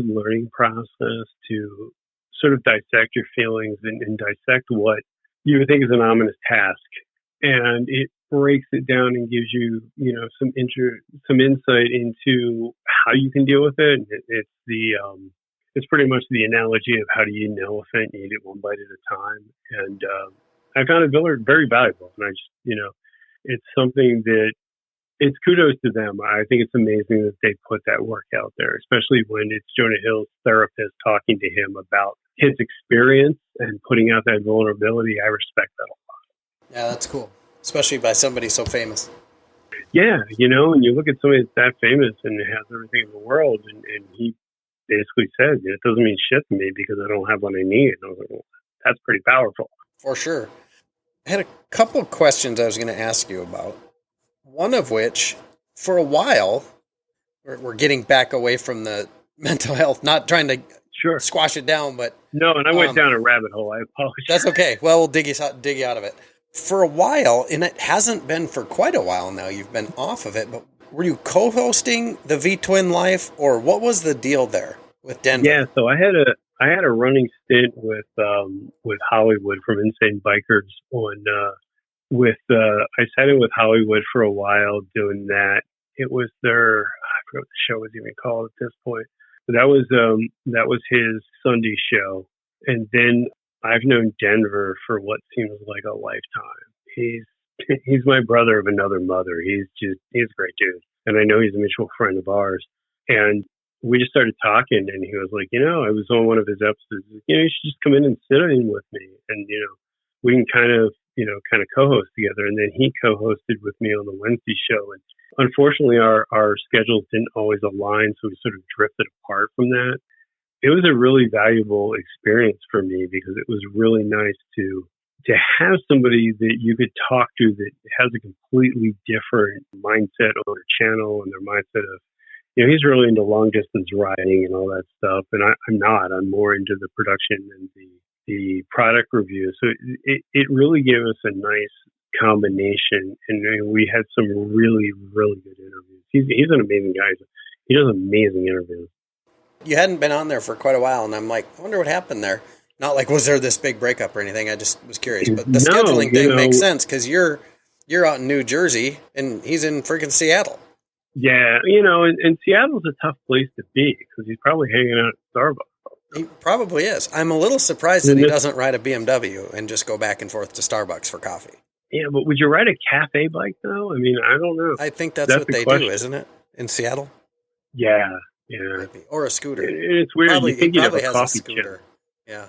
B: learning process to sort of dissect your feelings and dissect what you would think is an ominous task, and it breaks it down and gives you some insight into how you can deal with it. It's pretty much the analogy of how do you nail a elephant? You eat it one bite at a time. And I found it very, very valuable. And I just, it's something that it's kudos to them. I think it's amazing that they put that work out there, especially when it's Jonah Hill's therapist talking to him about his experience and putting out that vulnerability. I respect that a lot.
A: Yeah, that's cool, especially by somebody so famous.
B: Yeah, and you look at somebody that's that famous and has everything in the world, and he basically said, it doesn't mean shit to me because I don't have what I need. And I was like, well, that's pretty powerful.
A: For sure. I had a couple of questions I was going to ask you about. One of which, for a while, we're getting back away from the mental health, not trying to squash it down, but...
B: No, and I went down a rabbit hole. I apologize.
A: That's okay. Well, we'll dig you out of it. For a while, and it hasn't been for quite a while now, you've been off of it, but were you co-hosting the V-Twin Life, or what was the deal there with Denver?
B: Yeah, so I had a running stint with Hollywood from Insane Bikers I sat in with Hollywood for a while doing that. It was I forgot what the show was even called at this point. But that was his Sunday show. And then I've known Denver for what seems like a lifetime. He's my brother of another mother. He's a great dude. And I know he's a mutual friend of ours. And we just started talking, and he was like, I was on one of his episodes. You should just come in and sit in with me. And, we can kind of co-host together. And then he co-hosted with me on the Wednesday show. And unfortunately, our schedules didn't always align, so we sort of drifted apart from that. It was a really valuable experience for me because it was really nice to have somebody that you could talk to that has a completely different mindset on their channel and their mindset of, he's really into long distance riding and all that stuff. And I'm not. I'm more into the production and the product review. So it really gave us a nice combination. And we had some really, really good interviews. He's an amazing guy. He does amazing interviews.
A: You hadn't been on there for quite a while, and I'm like, I wonder what happened there. Not like, was there this big breakup or anything? I just was curious. But the scheduling thing makes sense because you're out in New Jersey, and he's in freaking Seattle.
B: Yeah, and Seattle's a tough place to be because he's probably hanging out at Starbucks.
A: He probably is. I'm a little surprised that he doesn't ride a BMW and just go back and forth to Starbucks for coffee.
B: Yeah, but would you ride a cafe bike, though? I mean, I don't know.
A: I think that's what they do, isn't it? In Seattle?
B: Yeah.
A: Or a scooter.
B: It's weird.
A: Probably,
B: you think
A: he
B: you'd have
A: probably
B: a
A: has
B: coffee
A: a scooter. Yeah.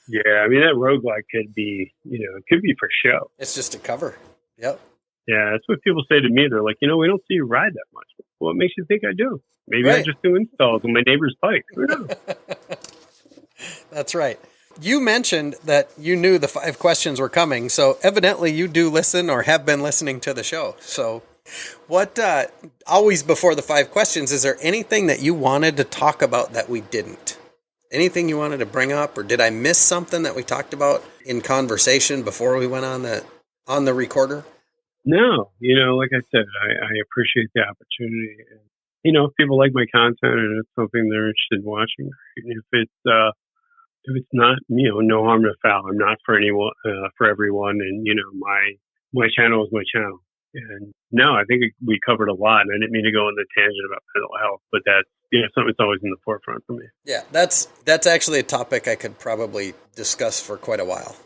B: Yeah, I mean, that road glide could be, it could be for show.
A: It's just a cover. Yep.
B: Yeah, that's what people say to me. They're like, we don't see you ride that much. Well, what makes you think I do? Maybe I just do installs on my neighbor's bike. Who knows?
A: That's right. You mentioned that you knew the 5 questions were coming, so evidently you do listen or have been listening to the show. So what, always before the 5 questions, is there anything that you wanted to talk about that we didn't? Anything you wanted to bring up, or did I miss something that we talked about in conversation before we went on the recorder?
B: No, like I said, I appreciate the opportunity. And, if people like my content and it's something they're interested in watching, if it's not, no harm, no foul. I'm not for anyone, for everyone. And, my channel is my channel. And no, I think we covered a lot. And I didn't mean to go on the tangent about mental health, but that's, something that's always in the forefront for me.
A: Yeah, that's actually a topic I could probably discuss for quite a while.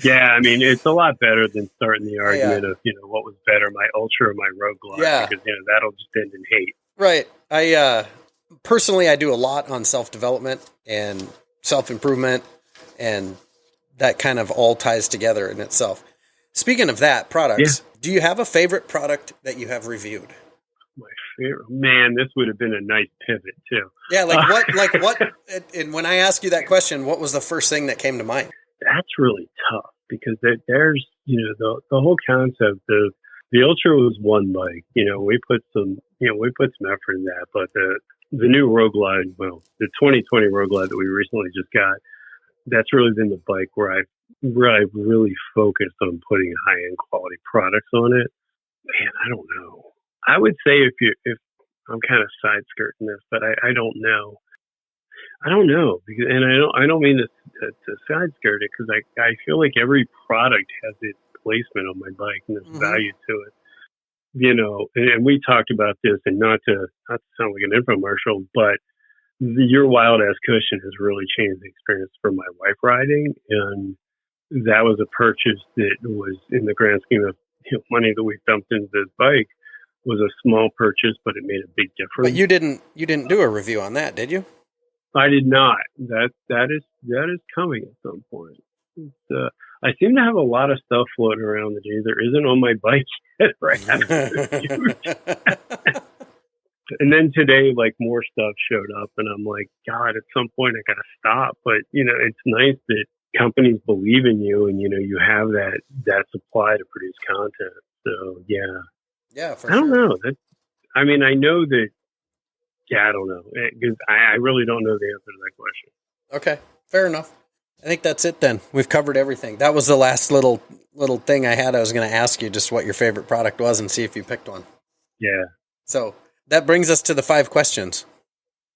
B: Yeah, I mean, it's a lot better than starting the argument of, what was better, my Ultra or my Road Glide, because, that'll just end in hate.
A: Right. I personally do a lot on self-development and self-improvement, and that kind of all ties together in itself. Speaking of that, products, do you have a favorite product that you have reviewed?
B: My favorite? Man, this would have been a nice pivot, too.
A: Yeah, what, and when I ask you that question, what was the first thing that came to mind?
B: That's really tough because there's, the whole concept of the Ultra was one bike. We put some effort in that, but the new Road Glide, the 2020 Road Glide that we recently just got, that's really been the bike where I've really focused on putting high-end quality products on it. Man, I don't know. I would say if I'm kind of side skirting this, but I don't know. I don't know, because, and I don't mean to side skirt it, because I feel like every product has its placement on my bike and there's value to it. And we talked about this, and not to sound like an infomercial, but your Wild Ass cushion has really changed the experience for my wife riding, and that was a purchase that was, in the grand scheme of money that we dumped into this bike, was a small purchase, but it made a big difference.
A: But you didn't do a review on that, did you?
B: I did not. That is coming at some point. I seem to have a lot of stuff floating around that either isn't on my bike yet or I haven't reviewed. And then today, like more stuff showed up, and I'm like, God, at some point I got to stop. But it's nice that companies believe in you, and you have that supply to produce content. So
A: Yeah, for
B: I don't
A: sure.
B: know. I know that. Yeah, I don't know because I really don't know the answer to that question.
A: Okay, fair enough. I think that's it then. We've covered everything. That was the last little thing I had. I was going to ask you just what your favorite product was and see if you picked one.
B: Yeah.
A: So that brings us to the 5 questions.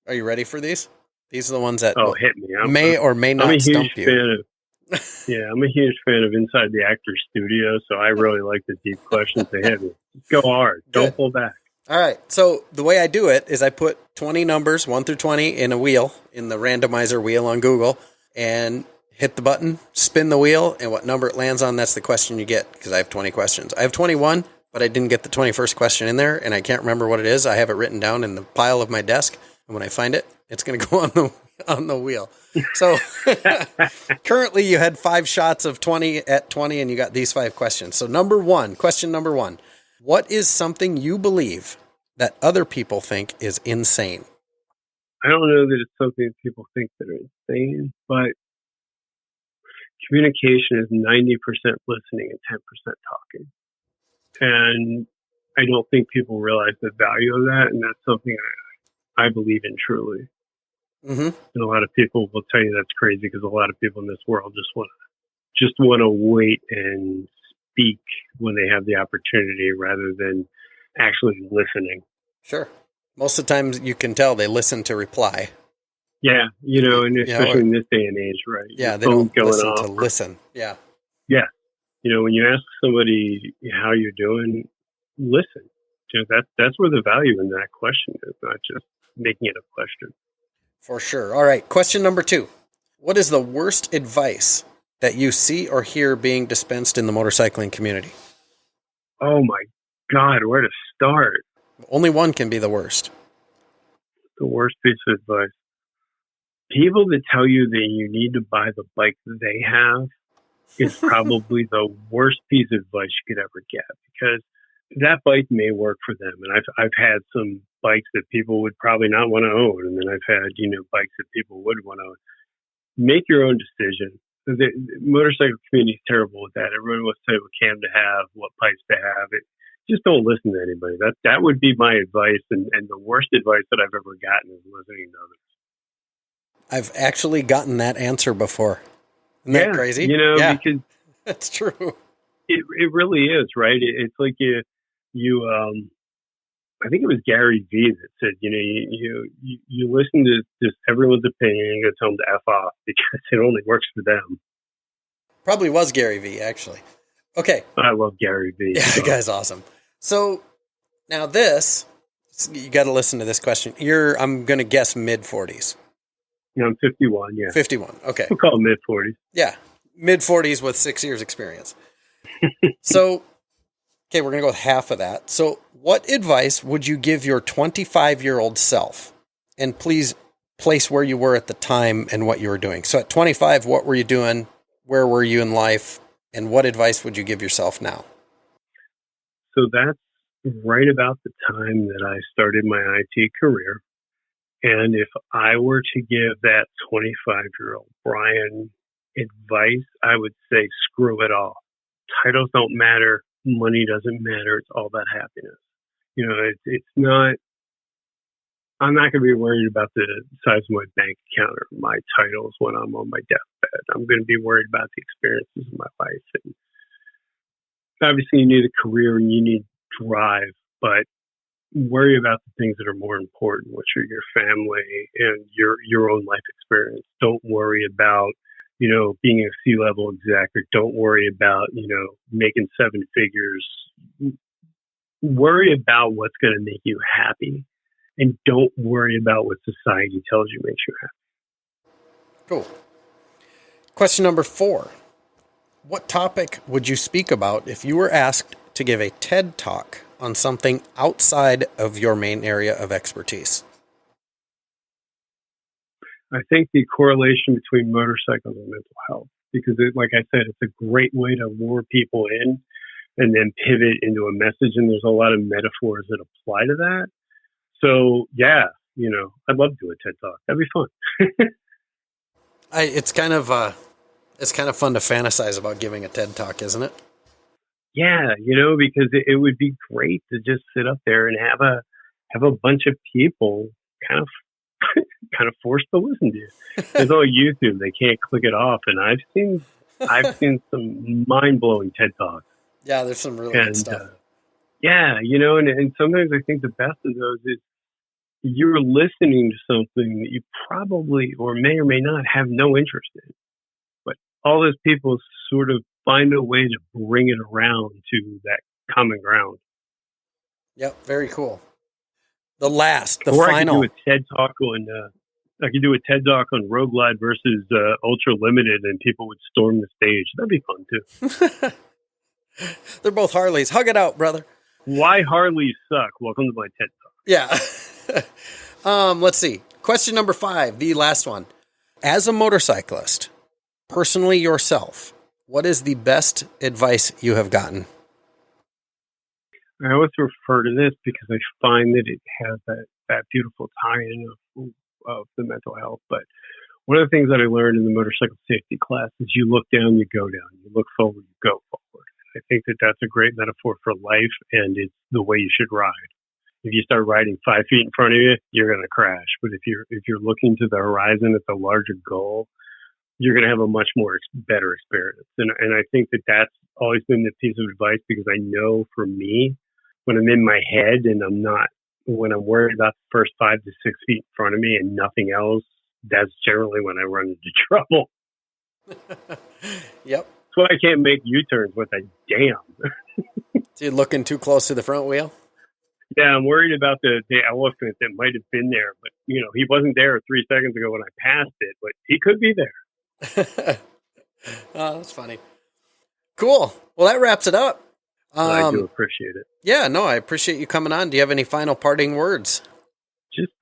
A: Are you ready for these? These are the ones that
B: Hit me.
A: may or may not
B: I'm a huge
A: stump you.
B: fan of. Yeah, I'm a huge fan of Inside the Actor's Studio, so I really like the deep questions. They hit me. Go hard. Don't pull back.
A: All right. So the way I do it is I put 20 numbers, 1 through 20, in a wheel, in the randomizer wheel on Google, and hit the button, spin the wheel, and what number it lands on, that's the question you get, because I have 20 questions. I have 21, but I didn't get the 21st question in there, and I can't remember what it is. I have it written down in the pile of my desk, and when I find it, it's going to go on the wheel. So currently you had 5 shots of 20 at 20, and you got these 5 questions. So question number 1, what is something you believe that other people think is insane?
B: I don't know that it's something people think that are insane, but communication is 90% listening and 10% talking. And I don't think people realize the value of that, and that's something I believe in truly.
A: Mm-hmm.
B: And a lot of people will tell you that's crazy because a lot of people in this world just want to wait and speak when they have the opportunity rather than actually listening.
A: Sure. Most of the times you can tell they listen to reply.
B: Yeah, and especially in this day and age, right?
A: Yeah, they don't listen to listen. Yeah.
B: Yeah. When you ask somebody how you're doing, listen. That's where the value in that question is, not just making it a question.
A: For sure. All right. Question number 2. What is the worst advice that you see or hear being dispensed in the motorcycling community?
B: Oh my God, where to start?
A: Only one can be the worst.
B: The worst piece of advice. People that tell you that you need to buy the bike they have is probably the worst piece of advice you could ever get, because that bike may work for them. And I've had some bikes that people would probably not want to own. And then I've had, bikes that people would want to own. Make your own decision. The motorcycle community is terrible with that. Everyone wants to tell you what cam to have, what pipes to have. Just don't listen to anybody. That would be my advice. And the worst advice that I've ever gotten is listening to others.
A: I've actually gotten that answer before. Isn't that crazy?
B: Because
A: that's true.
B: It really is, right? It's like you I think it was Gary V that said, you listen to just everyone's opinion and you tell them to F off because it only works for them.
A: Probably was Gary V, actually. Okay.
B: I love Gary V.
A: Yeah, the guy's awesome. So now you got to listen to this question. I'm going to guess mid-40s.
B: I'm 51, yeah.
A: 51, okay.
B: We'll call it mid-40s.
A: Yeah, mid-40s with 6 years experience. So, okay, we're going to go with half of that. So what advice would you give your 25-year-old self? And please place where you were at the time and what you were doing. So at 25, what were you doing? Where were you in life? And what advice would you give yourself now?
B: So that's right about the time that I started my IT career. And if I were to give that 25-year-old Bryen advice, I would say, screw it all. Titles don't matter. Money doesn't matter. It's all about happiness. It's not, I'm not going to be worried about the size of my bank account or my titles when I'm on my deathbed. I'm going to be worried about the experiences of my life. And obviously you need a career and you need drive, but worry about the things that are more important, which are your family and your own life experience. Don't worry about, being a C-level exec, or don't worry about, making 7 figures. Worry about what's going to make you happy, and don't worry about what society tells you makes you happy.
A: Cool. Question number 4. What topic would you speak about if you were asked to give a TED Talk on something outside of your main area of expertise?
B: I think the correlation between motorcycles and mental health, because like I said, it's a great way to lure people in and then pivot into a message. And there's a lot of metaphors that apply to that. So yeah, I'd love to do a TED Talk. That'd be fun.
A: It's kind of fun to fantasize about giving a TED Talk, isn't it?
B: Yeah, because it would be great to just sit up there and have a bunch of people kind of forced to listen to you. It's all YouTube; they can't click it off. And I've seen some mind blowing TED Talks.
A: Yeah, there's some really good stuff.
B: And sometimes I think the best of those is you're listening to something that you probably or may not have no interest in, but all those people sort of find a way to bring it around to that common ground.
A: Yep, very cool. The
B: final. I could do a TED Talk on. I could do a TED Talk on Road Glide versus Ultra Limited, and people would storm the stage. That'd be fun
A: too. They're both Harleys. Hug it out, brother.
B: Why Harleys suck? Welcome to my TED Talk.
A: Yeah. Let's see. Question number 5, the last one. As a motorcyclist, personally yourself, what is the best advice you have gotten?
B: I always refer to this because I find that it has that beautiful tie-in of the mental health. But one of the things that I learned in the motorcycle safety class is you look down, you go down. You look forward, you go forward. I think that that's a great metaphor for life, and it's the way you should ride. If you start riding 5 feet in front of you, you're going to crash. But if you're looking to the horizon at the larger goal, you're going to have a much better experience. And I think that that's always been the piece of advice, because I know for me, when I'm in my head and when I'm worried about the first 5 to 6 feet in front of me and nothing else, that's generally when I run into trouble.
A: Yep.
B: That's why I can't make U-turns with a damn.
A: So you're looking too close to the front wheel?
B: Yeah, I'm worried about the elephant that might have been there, but he wasn't there 3 seconds ago when I passed it, but he could be there.
A: Oh, that's funny. Cool. Well, that wraps it up.
B: I do appreciate it.
A: Yeah, no, I appreciate you coming on. Do you have any final parting words?
B: Just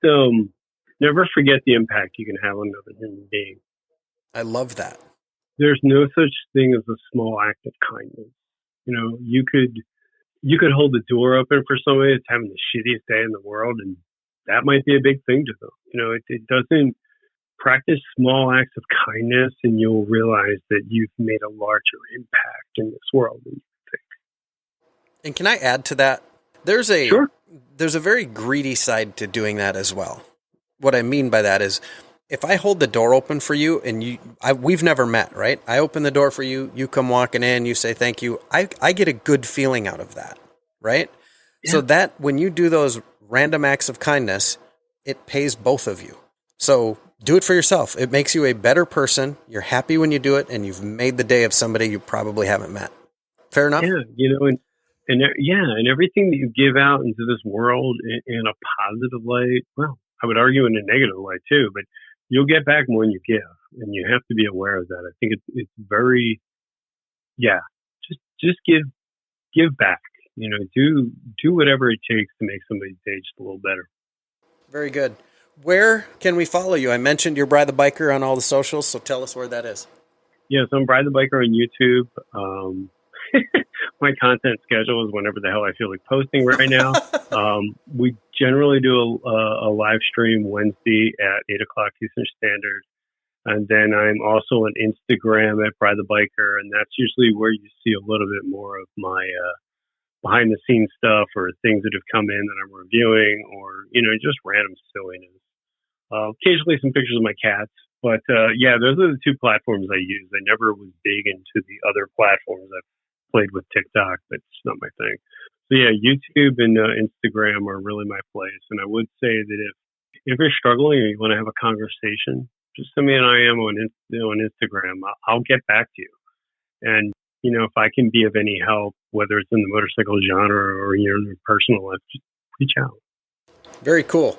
B: never forget the impact you can have on another human being.
A: I love that.
B: There's no such thing as a small act of kindness. You could hold the door open for somebody that's having the shittiest day in the world, and that might be a big thing to them. It doesn't. Practice small acts of kindness, and you'll realize that you've made a larger impact in this world than you think.
A: And can I add to that? There's a
B: Sure.
A: There's a very greedy side to doing that as well. What I mean by that is, if I hold the door open for you and we've never met, right? I open the door for you, you come walking in, you say thank you. I get a good feeling out of that, right? Yeah. So that when you do those random acts of kindness, it pays both of you. So do it for yourself. It makes you a better person. You're happy when you do it, and you've made the day of somebody you probably haven't met. Fair enough?
B: Yeah, and everything that you give out into this world in a positive light, well, I would argue in a negative light too, but you'll get back more than you give, and you have to be aware of that. I think it's very, just give back. Do whatever it takes to make somebody's day just a little better.
A: Very good. Where can we follow you? I mentioned you're Bry the Biker on all the socials, so tell us where that is.
B: Yes, I'm Bry the Biker on YouTube. My content schedule is whenever the hell I feel like posting right now. We generally do a live stream Wednesday at 8 o'clock Eastern Standard. And then I'm also on Instagram at Bry the Biker, and that's usually where you see a little bit more of my behind the scenes stuff or things that have come in that I'm reviewing, or just random silliness. Occasionally some pictures of my cats, but those are the 2 platforms I use. I never was big into the other platforms. I've played with TikTok, but it's not my thing. So yeah, YouTube and Instagram are really my place. And I would say that if you're struggling or you want to have a conversation, just send me an IM on Instagram. I'll get back to you. And if I can be of any help, whether it's in the motorcycle genre or in your personal life, just reach out.
A: Very cool.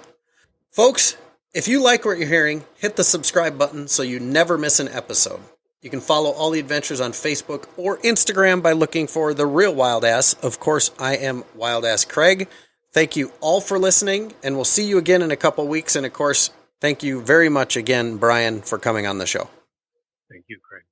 A: Folks, if you like what you're hearing, hit the subscribe button so you never miss an episode. You can follow all the adventures on Facebook or Instagram by looking for The Real Wild Ass. Of course, I am Wild Ass Craig. Thank you all for listening, and we'll see you again in a couple weeks. And of course, thank you very much again, Bryen, for coming on the show.
B: Thank you, Craig.